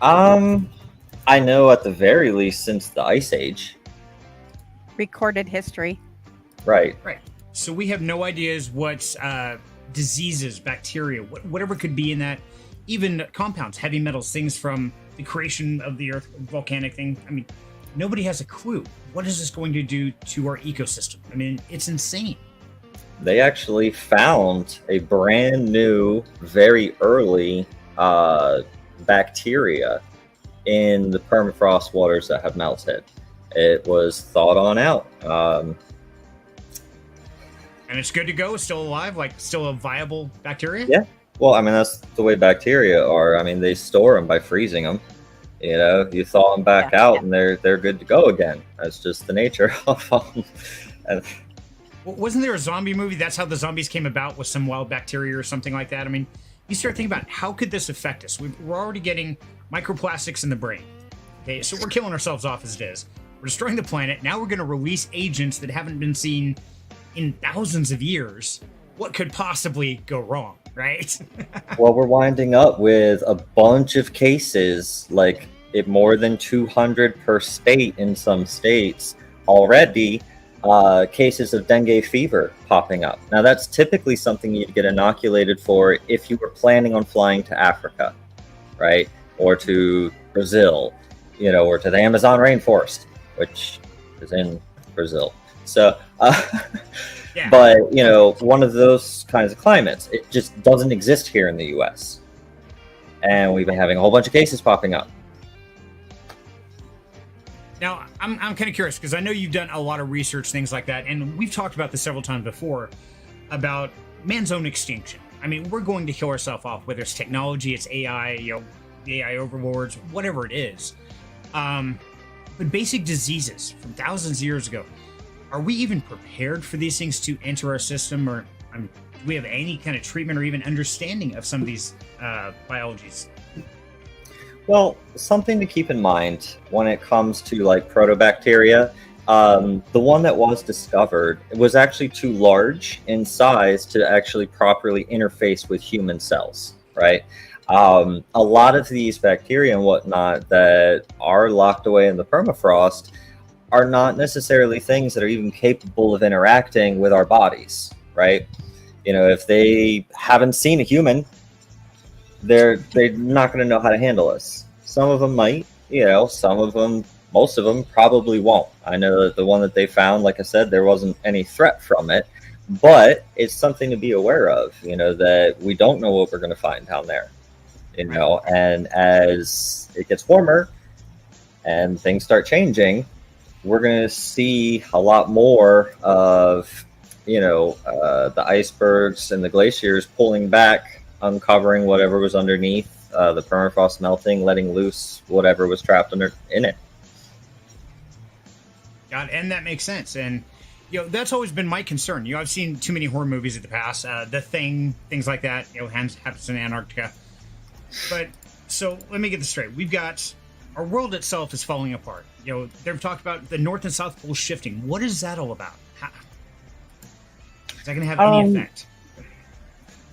I know at the very least since the Ice Age. Recorded history. Right. Right. So we have no ideas what diseases, bacteria, whatever could be in that, even compounds, heavy metals, things from the creation of the Earth, volcanic thing. I mean, nobody has a clue. What is this going to do to our ecosystem? I mean, it's insane. They actually found a brand new, very early bacteria in the permafrost waters that have melted. It was thawed on out. And it's good to go. It's still alive, like still a viable bacteria? Yeah. Well, I mean, that's the way bacteria are. I mean, they store them by freezing them. You thaw them back out and they're good to go again. That's just the nature of them. And wasn't there a zombie movie? That's how the zombies came about, with some wild bacteria or something like that. I mean, you start thinking about how could this affect us? We're already getting microplastics in the brain. Okay, so we're killing ourselves off as it is. We're destroying the planet. Now we're going to release agents that haven't been seen in thousands of years. What could possibly go wrong, right? Well, we're winding up with a bunch of cases, like more than 200 per state in some states already. Cases of dengue fever popping up. Now, that's typically something you'd get inoculated for if you were planning on flying to Africa, right? Or to Brazil, or to the Amazon rainforest, which is in Brazil. So, Yeah. But, one of those kinds of climates, it just doesn't exist here in the U.S. And we've been having a whole bunch of cases popping up. Now, I'm kind of curious, because I know you've done a lot of research, things like that, and we've talked about this several times before, about man's own extinction. I mean, we're going to kill ourselves off, whether it's technology, it's AI, the AI overlords, whatever it is. But basic diseases from thousands of years ago, are we even prepared for these things to enter our system? Or do we have any kind of treatment or even understanding of some of these biologies? Well, something to keep in mind when it comes to like protobacteria, the one that was discovered was actually too large in size to actually properly interface with human cells. right? A lot of these bacteria and whatnot that are locked away in the permafrost are not necessarily things that are even capable of interacting with our bodies, right? You know, if they haven't seen a human, they're not going to know how to handle us. Some of them might, you know, some of them, most of them probably won't. I know that the one that they found, like I said, there wasn't any threat from it, but it's something to be aware of, you know, that we don't know what we're going to find down there, you know, and as it gets warmer and things start changing, we're going to see a lot more of, you know, the icebergs and the glaciers pulling back, uncovering whatever was underneath, the permafrost melting, letting loose whatever was trapped in it. God, and that makes sense. And, you know, that's always been my concern. You know, I've seen too many horror movies in the past. The Thing, things like that, you know, happens in Antarctica. But, so, let me get this straight. We've got, our world itself is falling apart. You know, they've talked about the North and South Pole shifting. What is that all about? Is that going to have any effect?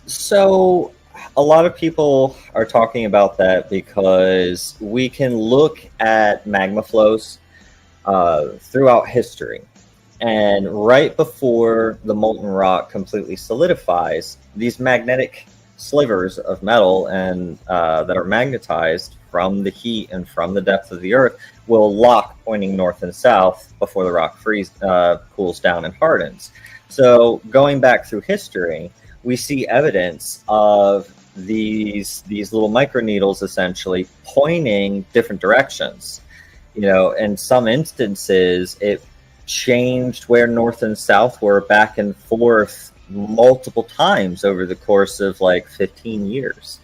So, a lot of people are talking about that because we can look at magma flows throughout history. And right before the molten rock completely solidifies, these magnetic slivers of metal and that are magnetized from the heat and from the depth of the earth will lock pointing north and south before the rock cools down and hardens. So going back through history, we see evidence of these little microneedles essentially pointing different directions. You know, in some instances, it changed where north and south were back and forth multiple times over the course of like 15 years.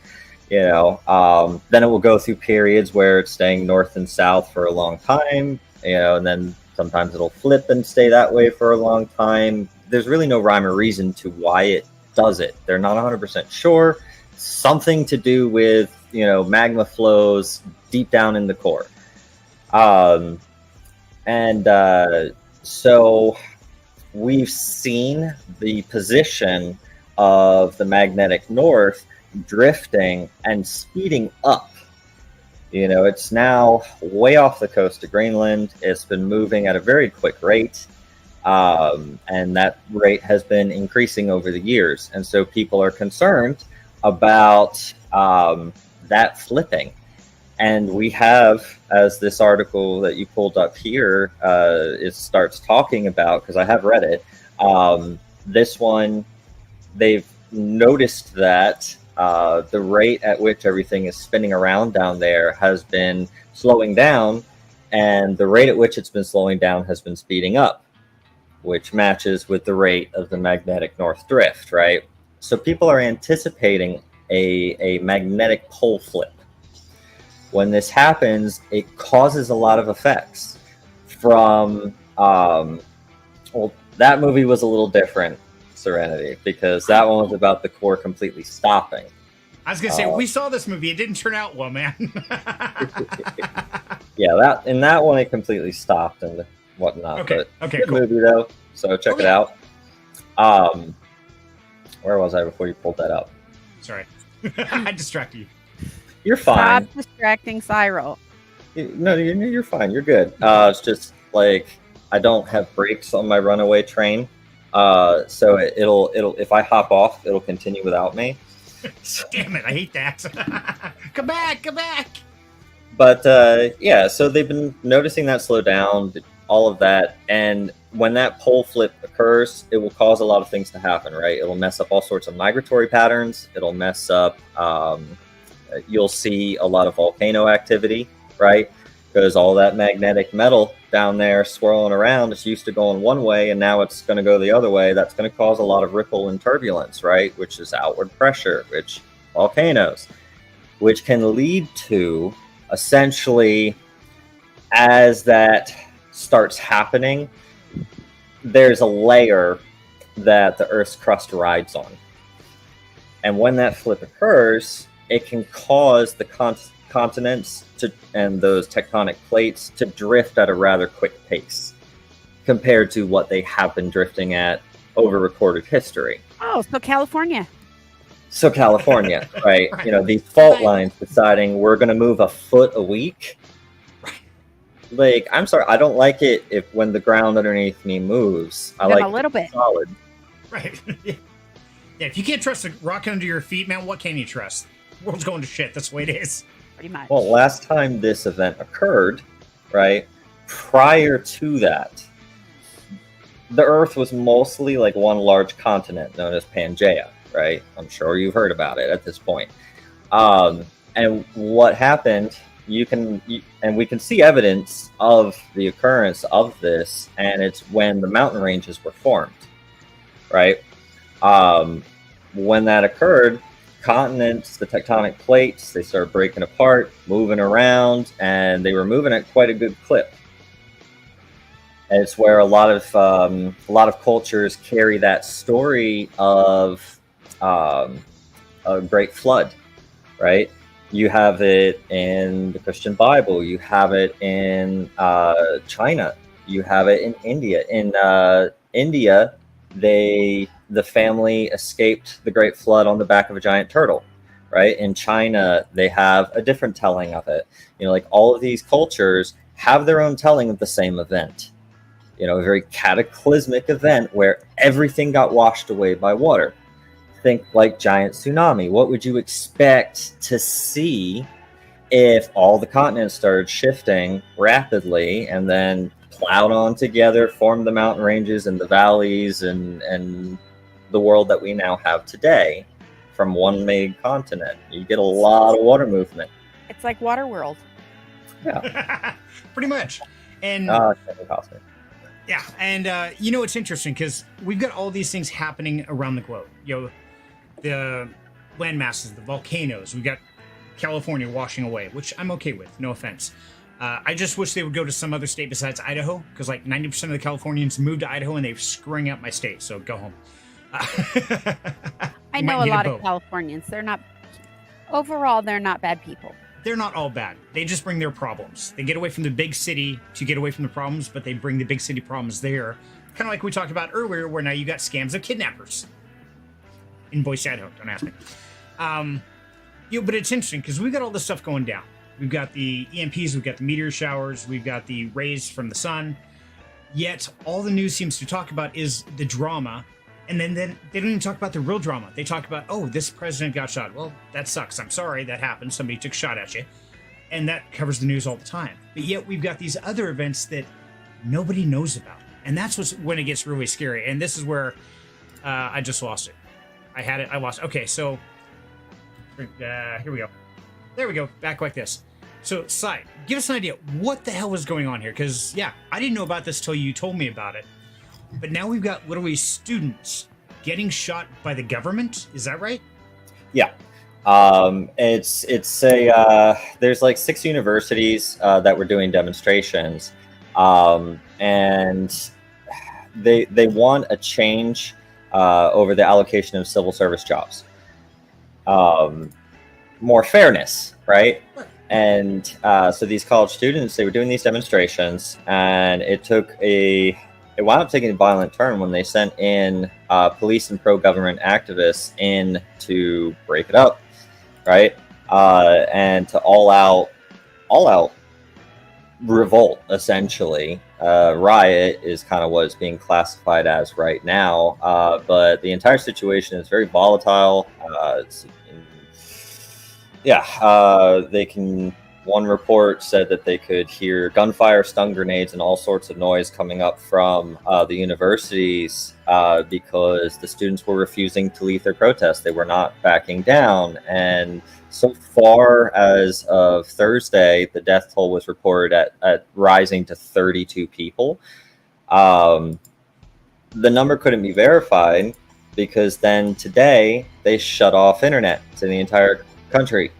You know, then it will go through periods where it's staying north and south for a long time, you know, and then sometimes it'll flip and stay that way for a long time. There's really no rhyme or reason to why it does it. They're not 100% sure. Something to do with, you know, magma flows deep down in the core. So we've seen the position of the magnetic north drifting and speeding up. You know, it's now way off the coast of Greenland. It's been moving at a very quick rate. And that rate has been increasing over the years. And so people are concerned about that flipping. And we have, as this article that you pulled up here, it starts talking about, because I have read it, this one, they've noticed that the rate at which everything is spinning around down there has been slowing down, and the rate at which it's been slowing down has been speeding up, which matches with the rate of the magnetic north drift, right? So people are anticipating a magnetic pole flip. When this happens, it causes a lot of effects. From, well, that movie was a little different, Serenity, because that one was about the core completely stopping. I was going to say, we saw this movie. It didn't turn out well, man. Yeah, in that one, it completely stopped and whatnot. Okay, but okay, good cool. movie, though, so check it out. Where was I before you pulled that up? Sorry. I distracted you. You're fine. Stop distracting Cyril. No, you're fine. You're good. It's just like I don't have brakes on my runaway train, so it'll if I hop off, it'll continue without me. Damn it! I hate that. Come back! But yeah, so they've been noticing that slow down, all of that, and when that pole flip occurs, it will cause a lot of things to happen. Right? It'll mess up all sorts of migratory patterns. It'll mess up. You'll see a lot of volcano activity, right? Because all that magnetic metal down there swirling around, it's used to going one way, and now it's going to go the other way. That's going to cause a lot of ripple and turbulence, right? Which is outward pressure, which volcanoes, which can lead to essentially, as that starts happening, there's a layer that the Earth's crust rides on. And when that flip occurs, it can cause the continents and those tectonic plates to drift at a rather quick pace compared to what they have been drifting at over recorded history. Oh, so California. So California, right? Right. You know, these fault lines deciding we're going to move a foot a week. Like, I'm sorry, I don't like it if when the ground underneath me moves. I Even like a little bit. solid. Right. Yeah, if you can't trust a rock under your feet, man, what can you trust? The world's going to shit. That's the way it is. Pretty much. Well, last time this event occurred, right? Prior to that, the Earth was mostly like one large continent known as Pangaea, right? I'm sure you've heard about it at this point. And what happened? And we can see evidence of the occurrence of this, and it's when the mountain ranges were formed, right? When that occurred, continents, the tectonic plates, they started breaking apart, moving around, and they were moving at quite a good clip. And it's where a lot of cultures carry that story of a great flood, right? You have it in the Christian Bible. You have it in China. You have it in India. In India, the family escaped the Great Flood on the back of a giant turtle, right? In China, they have a different telling of it. You know, like all of these cultures have their own telling of the same event. You know, a very cataclysmic event where everything got washed away by water. Think like giant tsunami. What would you expect to see if all the continents started shifting rapidly and then plowed on together, formed the mountain ranges and the valleys and the world that we now have today from one big continent? You get a lot of water movement. It's like Waterworld. Yeah. Pretty much. And yeah, and you know, it's interesting because we've got all these things happening around the globe. You know, the land masses, the volcanoes. We've got California washing away, which I'm okay with. No offense. I just wish they would go to some other state besides Idaho, because like 90% of the Californians moved to Idaho and they're screwing up my state. So go home. I know a lot of Californians. They're not, overall, they're not bad people. They're not all bad. They just bring their problems. They get away from the big city to get away from the problems, but they bring the big city problems there. Kind of like we talked about earlier, where now you got scams of kidnappers in Boise, Idaho. Don't ask me. You know, but it's interesting because we've got all this stuff going down. We've got the EMPs, we've got the meteor showers, we've got the rays from the sun. Yet all the news seems to talk about is the drama. And then they don't even talk about the real drama. They talk about, oh, this president got shot. Well, that sucks. I'm sorry that happened. Somebody took a shot at you. And that covers the news all the time. But yet we've got these other events that nobody knows about. And that's when it gets really scary. And this is where I just lost it. I had it. I lost it. Okay, so here we go. There we go. Back like this. So, Sai, give us an idea. What the hell was going on here? Because, yeah, I didn't know about this till you told me about it. But now we've got literally students getting shot by the government. Is that right? Yeah. It's a there's like 6 universities that were doing demonstrations, and they want a change over the allocation of civil service jobs, more fairness, right? And so these college students, they were doing these demonstrations, and it wound up taking a violent turn when they sent in police and pro-government activists in to break it up, right? And to all out revolt, essentially. Riot is kind of what it's being classified as right now. But the entire situation is very volatile. One report said that they could hear gunfire, stun grenades, and all sorts of noise coming up from the universities because the students were refusing to leave their protest. They were not backing down. And so far as of Thursday, the death toll was reported at rising to 32 people. The number couldn't be verified because then today they shut off internet to the entire country.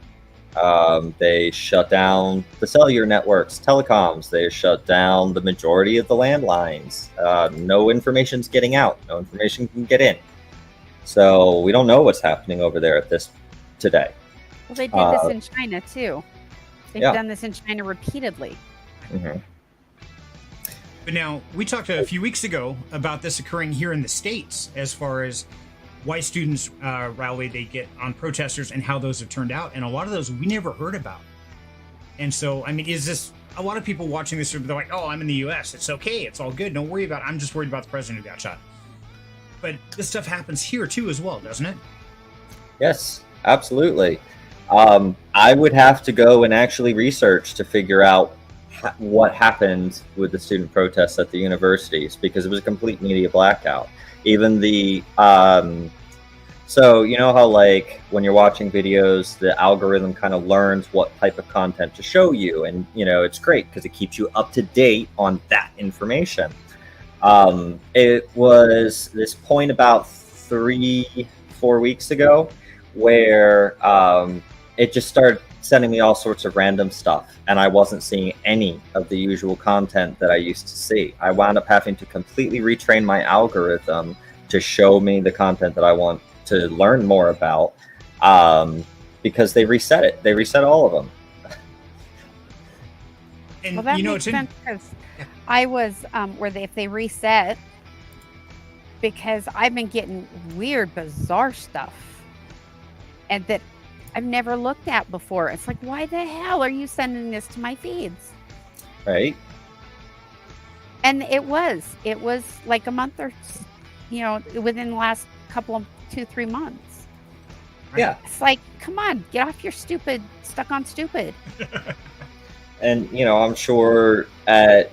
They shut down the cellular networks, telecoms. They shut down the majority of the landlines. No information's getting out. No information can get in. So we don't know what's happening over there today. Well, they did this in China too. They've done this in China repeatedly. Mm-hmm. But now, we talked a few weeks ago about this occurring here in the States as far as why students rally they get on protesters and how those have turned out. And a lot of those we never heard about. And so, I mean, is this a lot of people watching this? They're like, oh, I'm in the U.S. It's okay. It's all good. Don't worry about it. I'm just worried about the president who got shot. But this stuff happens here, too, as well, doesn't it? Yes, absolutely. I would have to go and actually research to figure out what happened with the student protests at the universities, because it was a complete media blackout. Even the so you know how, like, when you're watching videos, the algorithm kind of learns what type of content to show you, and it's great because it keeps you up to date on that information. It was this point about 3-4 weeks ago where it just started sending me all sorts of random stuff, and I wasn't seeing any of the usual content that I used to see. I wound up having to completely retrain my algorithm to show me the content that I want to learn more about, because they reset it. They reset all of them. And Well, that makes sense because I was if they reset, because I've been getting weird, bizarre stuff, and that I've never looked at before. It's like, why the hell are you sending this to my feeds? Right. And it was like a month or, within the last couple of 2-3 months. Yeah. It's like, come on, get off your stupid, stuck on stupid. And, I'm sure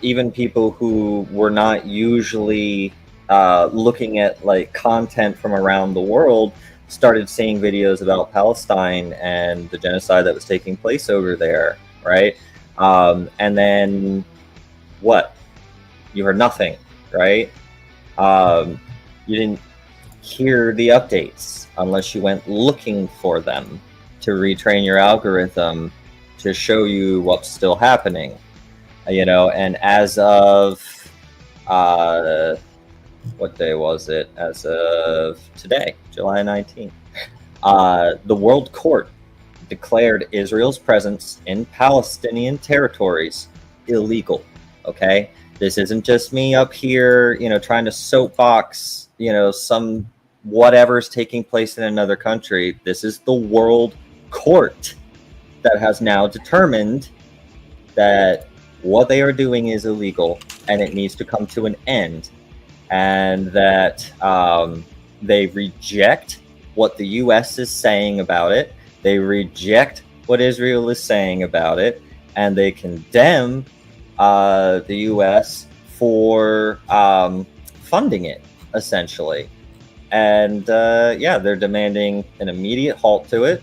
even people who were not usually looking at like content from around the world started seeing videos about Palestine and the genocide that was taking place over there, right? And then what? You heard nothing, right? You didn't hear the updates unless you went looking for them to retrain your algorithm to show you what's still happening. And as of what day was it? As of today, July 19th, the World Court declared Israel's presence in Palestinian territories illegal. Okay, this isn't just me up here, trying to soapbox, some whatever's taking place in another country. This is the World Court that has now determined that what they are doing is illegal and it needs to come to an end, and that they reject what the U.S. is saying about it. They reject what Israel is saying about it, and they condemn the U.S. for funding it, essentially. And they're demanding an immediate halt to it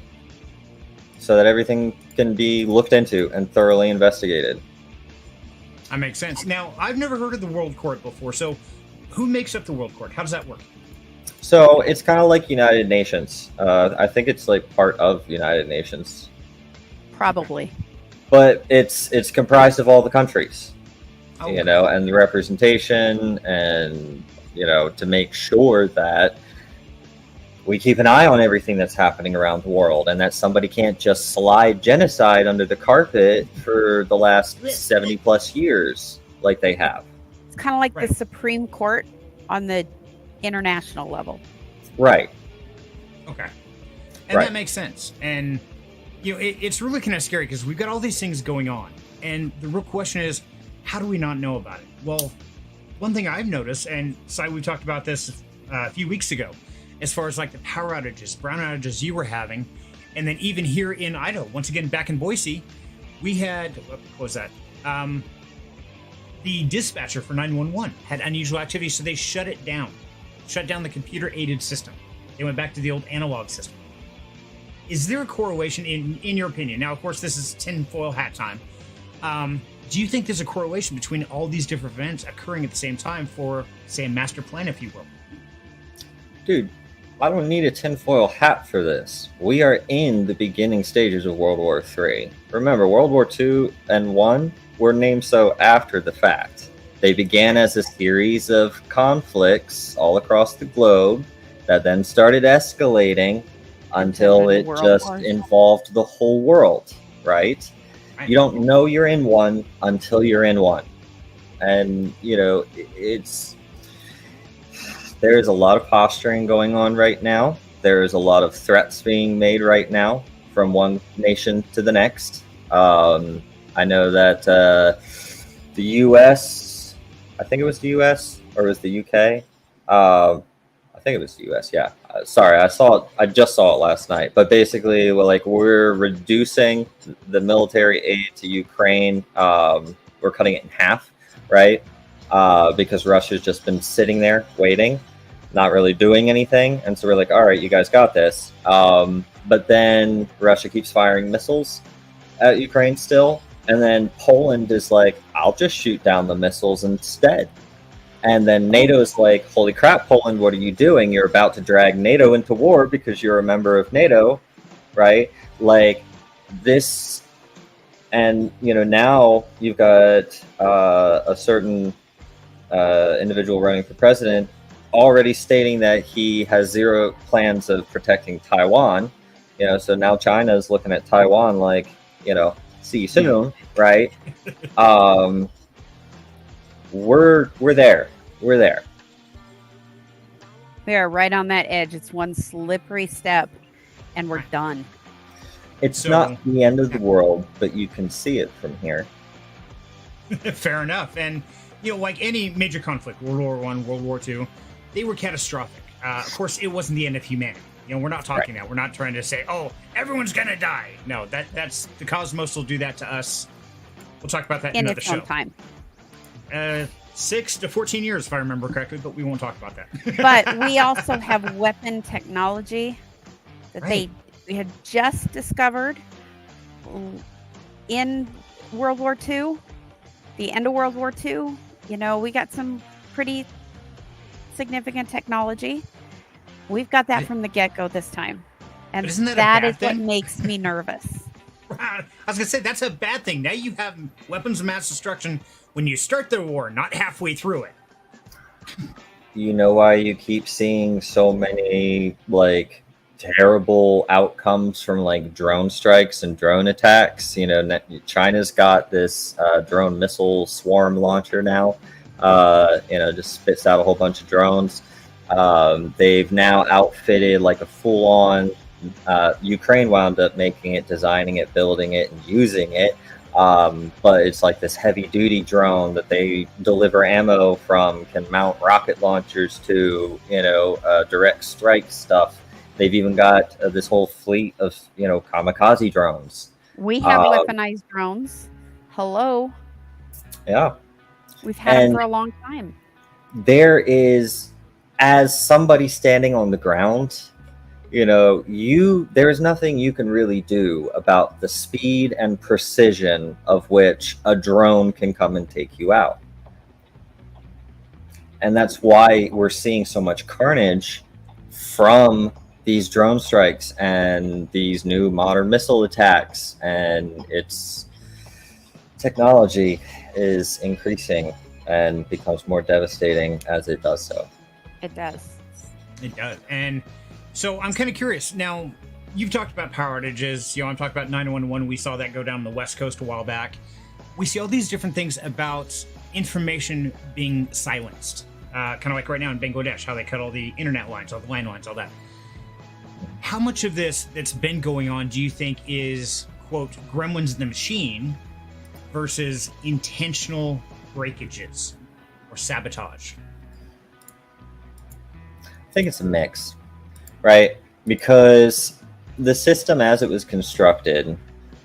so that everything can be looked into and thoroughly investigated. That makes sense. Now, I've never heard of the World Court before, so who makes up the World Court? How does that work? So it's kind of like United Nations. I think it's like part of United Nations. Probably. But it's comprised of all the countries, Okay. and the representation, and, to make sure that we keep an eye on everything that's happening around the world, and that somebody can't just slide genocide under the carpet for the last 70 plus years like they have. It's kind of like Right. the Supreme Court on the international level. Right. Okay. And Right. that makes sense. And, it's really kind of scary because we've got all these things going on. And the real question is, how do we not know about it? Well, one thing I've noticed, and Sai, we talked about this a few weeks ago, as far as like the power outages, brown outages you were having. And then even here in Idaho, once again, back in Boise, we had, what was that? The dispatcher for 911 had unusual activity, so they shut it down. Shut down the computer-aided system. They went back to the old analog system. Is there a correlation, in your opinion? Now, of course, this is tinfoil hat time. Do you think there's a correlation between all these different events occurring at the same time for, say, a master plan, if you will? Dude, I don't need a tinfoil hat for this. We are in the beginning stages of World War III. Remember, World War II and I were named so after the fact. They began as a series of conflicts all across the globe that then started escalating until it just involved the whole world, right? You don't know you're in one until you're in one. And, it's there is a lot of posturing going on right now. There is a lot of threats being made right now from one nation to the next. I know that the U.S., I think it was the U.S. or it was the U.K. I think it was the U.S. Yeah. Sorry, I just saw it last night. But basically, we're reducing the military aid to Ukraine. We're cutting it in half, right? Because Russia's just been sitting there waiting, not really doing anything. And so we're like, all right, you guys got this. But then Russia keeps firing missiles at Ukraine still. And then Poland is like, I'll just shoot down the missiles instead. And then NATO's like, holy crap, Poland, what are you doing? You're about to drag NATO into war because you're a member of NATO, right? Like this. And, now you've got a certain individual running for president already stating that he has zero plans of protecting Taiwan. So now China is looking at Taiwan like, see you soon, right? We're there. We're there. We are right on that edge. It's one slippery step, and we're done. It's not the end of the world, but you can see it from here. Fair enough. And, like any major conflict, World War I, World War II, they were catastrophic. Of course, it wasn't the end of humanity. We're not talking that. We're not trying to say, oh, everyone's going to die. No, that's the cosmos will do that to us. We'll talk about that in another show. Its own time. 6 to 14 years, if I remember correctly, but we won't talk about that. But we also have weapon technology that we had just discovered in World War II, the end of World War II. We got some pretty significant technology. We've got that from the get-go this time. And that is what makes me nervous. I was going to say, that's a bad thing. Now you have weapons of mass destruction when you start the war, not halfway through it. You know why you keep seeing so many, terrible outcomes from, drone strikes and drone attacks? China's got this drone missile swarm launcher now. Just spits out a whole bunch of drones. They've now outfitted, a full-on... Ukraine wound up making it, designing it, building it, and using it. But it's like this heavy-duty drone that they deliver ammo from, can mount rocket launchers to, direct strike stuff. They've even got this whole fleet of, kamikaze drones. We have weaponized drones. Hello. Yeah. We've had them for a long time. There is, as somebody standing on the ground, there is nothing you can really do about the speed and precision of which a drone can come and take you out. And that's why we're seeing so much carnage from these drone strikes and these new modern missile attacks. And its technology is increasing and becomes more devastating as it does so. It does. It does. And so I'm kind of curious. Now, you've talked about power outages. I'm talking about 911. We saw that go down the West Coast a while back. We see all these different things about information being silenced. Kind of like right now in Bangladesh, how they cut all the internet lines, all the landlines, all that. How much of this that's been going on do you think is, quote, gremlins in the machine versus intentional breakages or sabotage? I think it's a mix. Right? Because the system as it was constructed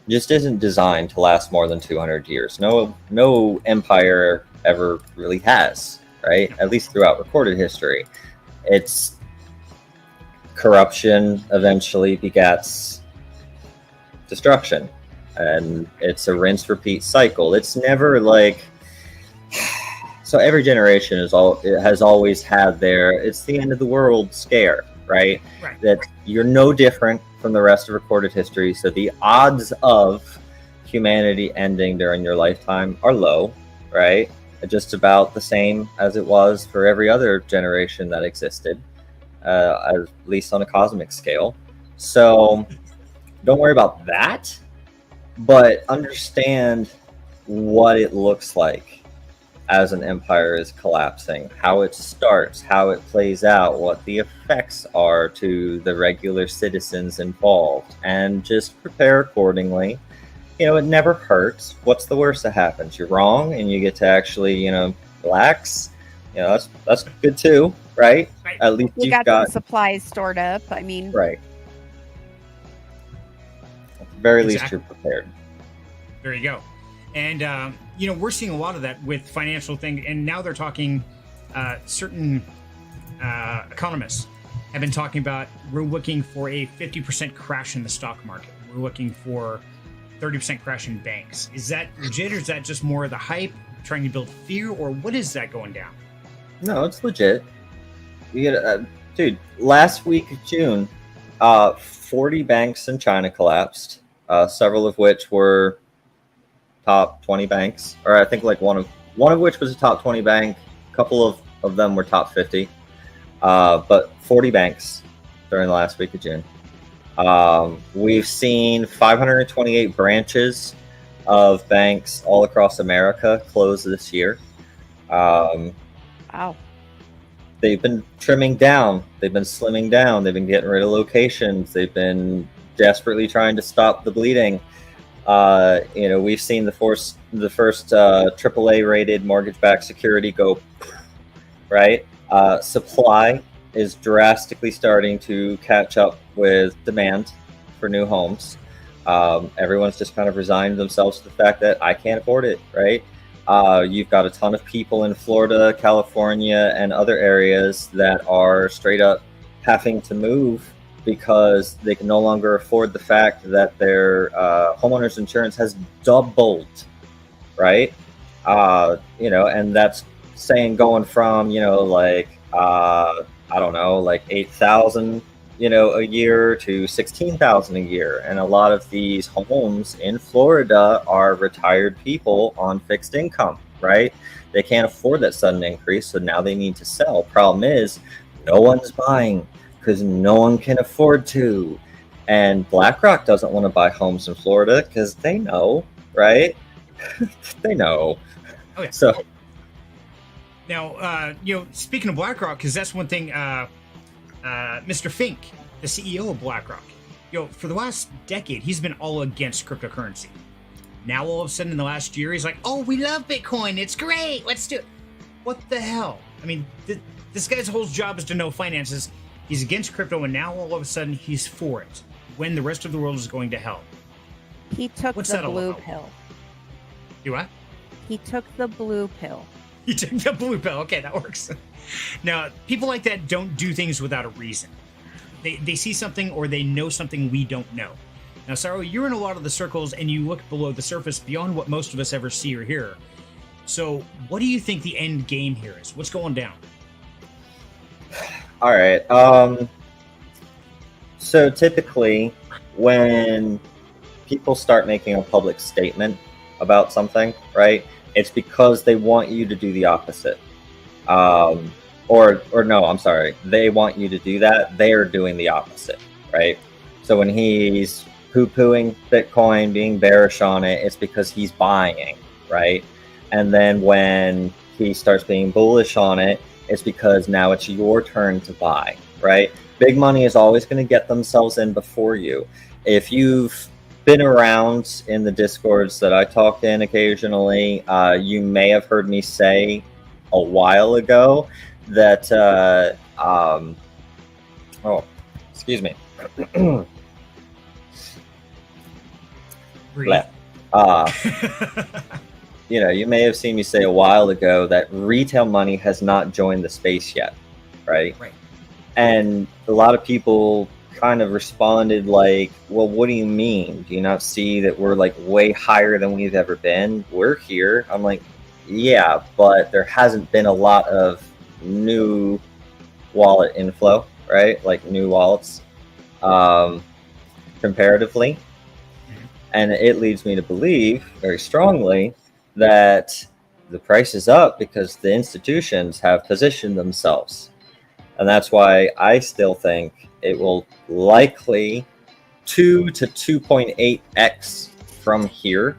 just isn't designed to last more than 200 years. No empire ever really has, right? At least throughout recorded history. It's corruption eventually begets destruction. And it's a rinse-repeat cycle. It's never so every generation has always had it's the end of the world scare. Right? That you're no different from the rest of recorded history. So the odds of humanity ending during your lifetime are low, right? Just about the same as it was for every other generation that existed, at least on a cosmic scale. So don't worry about that, but understand what it looks like as an empire is collapsing, how it starts, how it plays out, what the effects are to the regular citizens involved, and just prepare accordingly. It never hurts. What's the worst that happens? You're wrong, and you get to actually, relax. That's good too, right? Right. At least You you've got some supplies stored up. I mean, right. At the very least, Exactly. you're prepared. There you go. And we're seeing a lot of that with financial thing, and now they're talking. Certain economists have been talking about we're looking for a 50% crash in the stock market. We're looking for 30% crash in banks. Is that legit, or is that just more of the hype, trying to build fear, or what is that going down? No, it's legit. You get, dude. Last week of June, 40 banks in China collapsed. Several of which were top 20 banks, or I think like one of which was a top 20 bank. A couple of them were top 50. But 40 banks during the last week of June. We've seen 528 branches of banks all across America close this year. wow. They've been trimming down. They've been slimming down. They've been getting rid of locations. They've been desperately trying to stop the bleeding. We've seen the first AAA rated mortgage-backed security go, right? Supply is drastically starting to catch up with demand for new homes. Everyone's just kind of resigned themselves to the fact that I can't afford it, right? You've got a ton of people in Florida, California, and other areas that are straight up having to move because they can no longer afford the fact that their homeowner's insurance has doubled, right? And that's saying going from, I don't know, like 8,000, a year to 16,000 a year. And a lot of these homes in Florida are retired people on fixed income, right? They can't afford that sudden increase, so now they need to sell. Problem is, no one's buying because no one can afford to. And BlackRock doesn't want to buy homes in Florida because they know, right? They know. Oh, yeah. So now, speaking of BlackRock, because that's one thing, Mr. Fink, the CEO of BlackRock, for the last decade, he's been all against cryptocurrency. Now, all of a sudden, in the last year, he's like, "Oh, we love Bitcoin. It's great. Let's do it." What the hell? I mean, this guy's whole job is to know finances. He's against crypto, and now all of a sudden, he's for it. When the rest of the world is going to hell. He took What's the that all blue about? pill. Do what? He took the blue pill. You took the blue pill. Okay, that works. Now, people like that don't do things without a reason. They see something or they know something we don't know. Now, Saro, you're in a lot of the circles and you look below the surface beyond what most of us ever see or hear. So, what do you think the end game here is? What's going down? all right. So typically, when people start making a public statement about something, right, it's because they want you to do the opposite. Or no, I'm sorry. They want you to do that. They're doing the opposite, right? So when he's poo-pooing Bitcoin, being bearish on it, it's because he's buying, right? And then when he starts being bullish on it, it's because now it's your turn to buy, right? Big money is always going to get themselves in before you. If you've been around in the discords that I talk in occasionally, you may have heard me say a while ago that excuse me. You may have seen me say a while ago that retail money has not joined the space yet, right? Right. And a lot of people kind of responded like, well, what do you mean? Do you not see that we're like way higher than we've ever been? We're here. I'm like, yeah, but there hasn't been a lot of new wallet inflow, right? Like new wallets, comparatively. And it leads me to believe very strongly that the price is up because the institutions have positioned themselves. And that's why I still think it will likely 2 to 2.8x from here,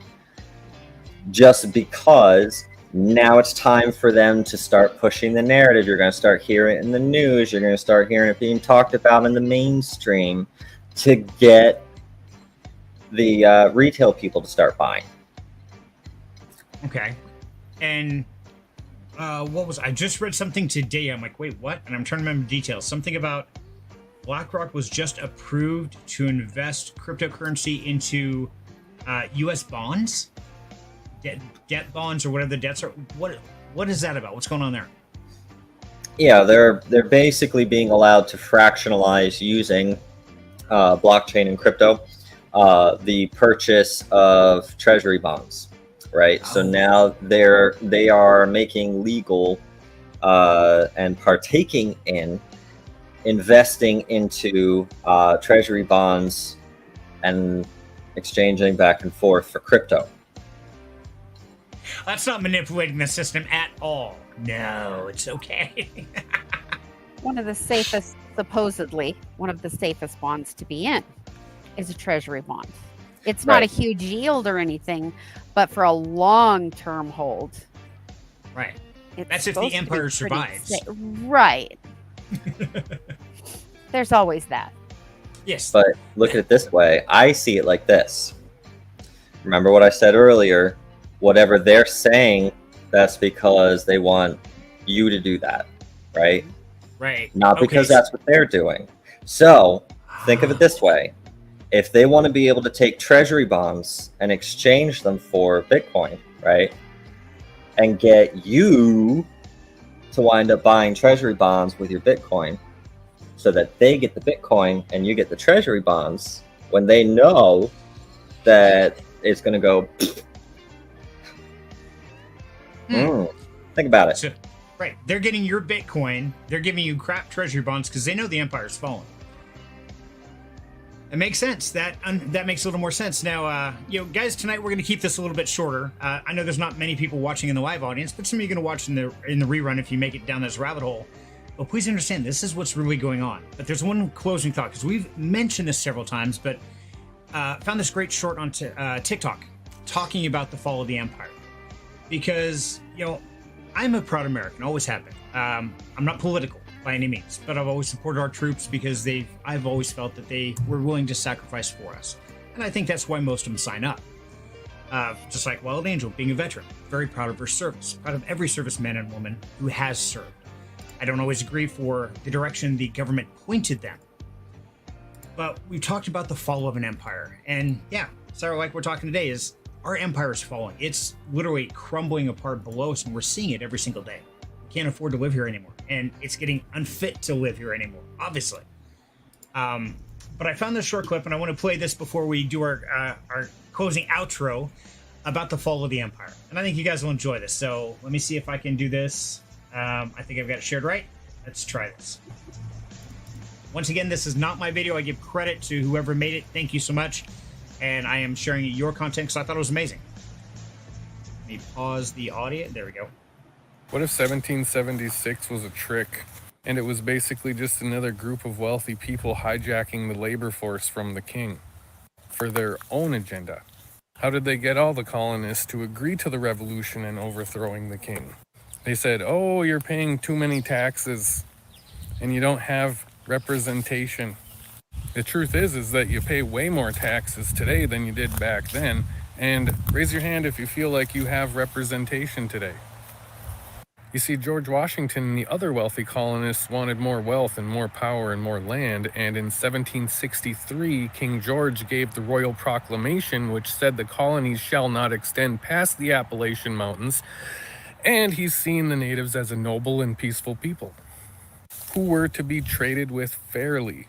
just because Now it's time for them to start pushing the narrative. You're going to start hearing it in the news. You're going to start hearing it being talked about in the mainstream to get the retail people to start buying. Okay. And what was I just read something today? I'm like, wait, what? And I'm trying to remember details. Something about BlackRock was just approved to invest cryptocurrency into U.S. bonds, debt bonds, or whatever the debts are. What is that about? What's going on there? Yeah, they're basically being allowed to fractionalize using blockchain and crypto the purchase of treasury bonds, right? Oh. So now they are making legal and partaking in investing into treasury bonds and exchanging back and forth for crypto. That's not manipulating the system at all. No, it's okay. Supposedly one of the safest bonds to be in is a treasury bond. It's not a huge yield or anything, but for a long-term hold. Right. That's if the empire survives. Right. There's always that. Yes. But look at it this way. I see it like this. Remember what I said earlier? Whatever they're saying, that's because they want you to do that, right? Right. Not because that's what they're doing. So think of it this way. If they want to be able to take treasury bonds and exchange them for Bitcoin, right? And get you to wind up buying treasury bonds with your Bitcoin so that they get the Bitcoin and you get the treasury bonds, when they know that it's going to go... Think about it. So, right. They're getting your Bitcoin. They're giving you crap treasury bonds because they know the empire's fallen. It makes sense. That makes a little more sense. Now, guys, tonight we're going to keep this a little bit shorter. I know there's not many people watching in the live audience, but some of you are going to watch in the rerun if you make it down this rabbit hole. But please understand, this is what's really going on. But there's one closing thought, because we've mentioned this several times, but found this great short on TikTok talking about the fall of the empire. Because, I'm a proud American, always have been. I'm not political by any means, but I've always supported our troops because I've always felt that they were willing to sacrifice for us. And I think that's why most of them sign up. Just like Wild Angel, being a veteran, very proud of her service, proud of every serviceman and woman who has served. I don't always agree for the direction the government pointed them. But we talked about the fall of an empire. And yeah, Sarah, like we're talking today, is our empire is falling. It's literally crumbling apart below us, and we're seeing it every single day. We can't afford to live here anymore. And it's getting unfit to live here anymore, obviously. But I found this short clip, and I want to play this before we do our closing outro about the fall of the empire. And I think you guys will enjoy this. So let me see if I can do this. I think I've got it shared right. Let's try this. Once again, this is not my video. I give credit to whoever made it. Thank you so much. And I am sharing your content because I thought it was amazing. Let me pause the audio. There we go. What if 1776 was a trick, and it was basically just another group of wealthy people hijacking the labor force from the king for their own agenda? How did they get all the colonists to agree to the revolution and overthrowing the king? They said, oh, you're paying too many taxes, and you don't have representation. The truth is that you pay way more taxes today than you did back then, and raise your hand if you feel like you have representation today. You see, George Washington and the other wealthy colonists wanted more wealth and more power and more land, and in 1763, King George gave the Royal Proclamation, which said the colonies shall not extend past the Appalachian Mountains, and he's seen the natives as a noble and peaceful people who were to be traded with fairly.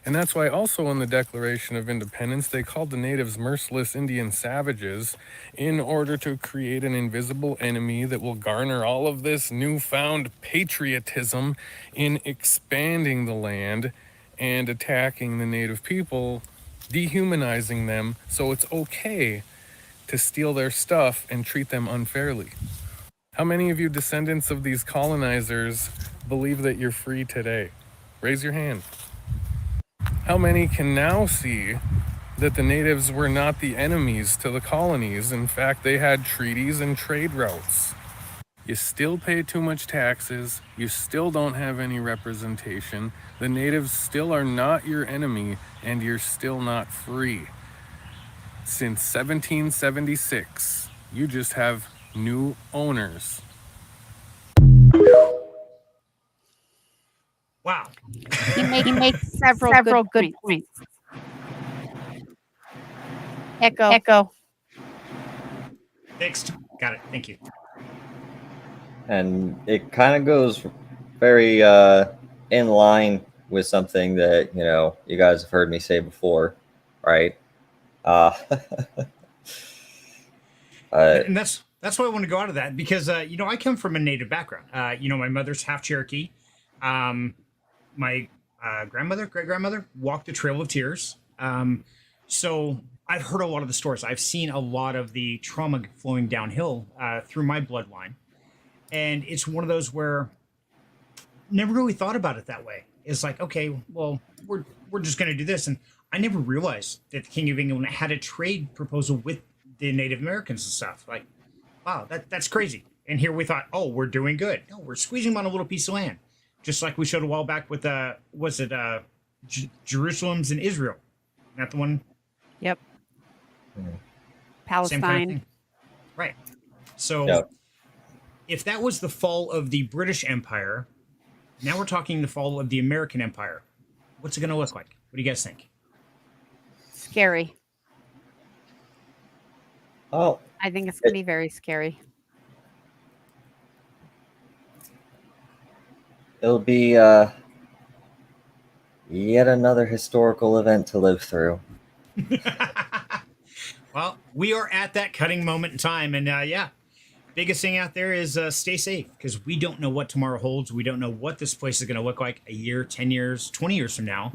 And that's why also in the Declaration of Independence, they called the natives merciless Indian savages in order to create an invisible enemy that will garner all of this newfound patriotism in expanding the land and attacking the native people, dehumanizing them, so it's okay to steal their stuff and treat them unfairly. How many of you descendants of these colonizers believe that you're free today? Raise your hand. How many can now see that the natives were not the enemies to the colonies. In fact, they had treaties and trade routes. You still pay too much taxes. You still don't have any representation. The natives still are not your enemy, and you're still not free. Since 1776, you just have new owners. Wow. He makes several good points. Echo. Fixed. Got it. Thank you. And it kind of goes very in line with something that you guys have heard me say before, right? And that's why I want to go out of that because I come from a native background. My mother's half Cherokee. My great grandmother walked the Trail of Tears. So I've heard a lot of the stories. I've seen a lot of the trauma flowing downhill through my bloodline, and it's one of those where never really thought about it that way. It's like, okay, well, we're just going to do this, and I never realized that the King of England had a trade proposal with the Native Americans and stuff. Like, wow, that's crazy. And here we thought, oh, we're doing good. No, we're squeezing them on a little piece of land, just like we showed a while back with Jerusalem's in Israel, not the one. Yep. Mm. Palestine. Same kind of thing. Right. So Yep. if that was the fall of the British Empire, now we're talking the fall of the American Empire. What's it going to look like? What do you guys think? Scary. Oh, I think it's going to be very scary. it'll be yet another historical event to live through. Well, we are at that cutting moment in time. And biggest thing out there is stay safe because we don't know what tomorrow holds. We don't know what this place is going to look like a year, 10 years, 20 years from now.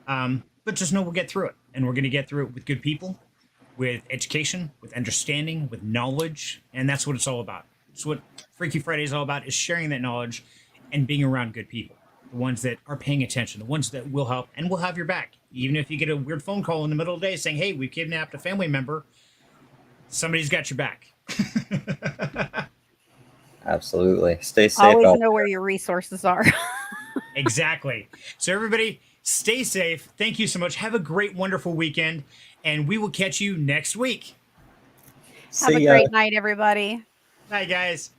But just know we'll get through it. And we're going to get through it with good people, with education, with understanding, with knowledge. And that's what it's all about. It's what Freaky Friday is all about, is sharing that knowledge and being around good people. The ones that are paying attention, the ones that will help and will have your back. Even if you get a weird phone call in the middle of the day saying, hey, we kidnapped a family member, somebody's got your back. Absolutely. Stay safe. Always know where your resources are. Exactly. So everybody, stay safe. Thank you so much. Have a great, wonderful weekend. And we will catch you next week. Have a great night, everybody. Bye, guys.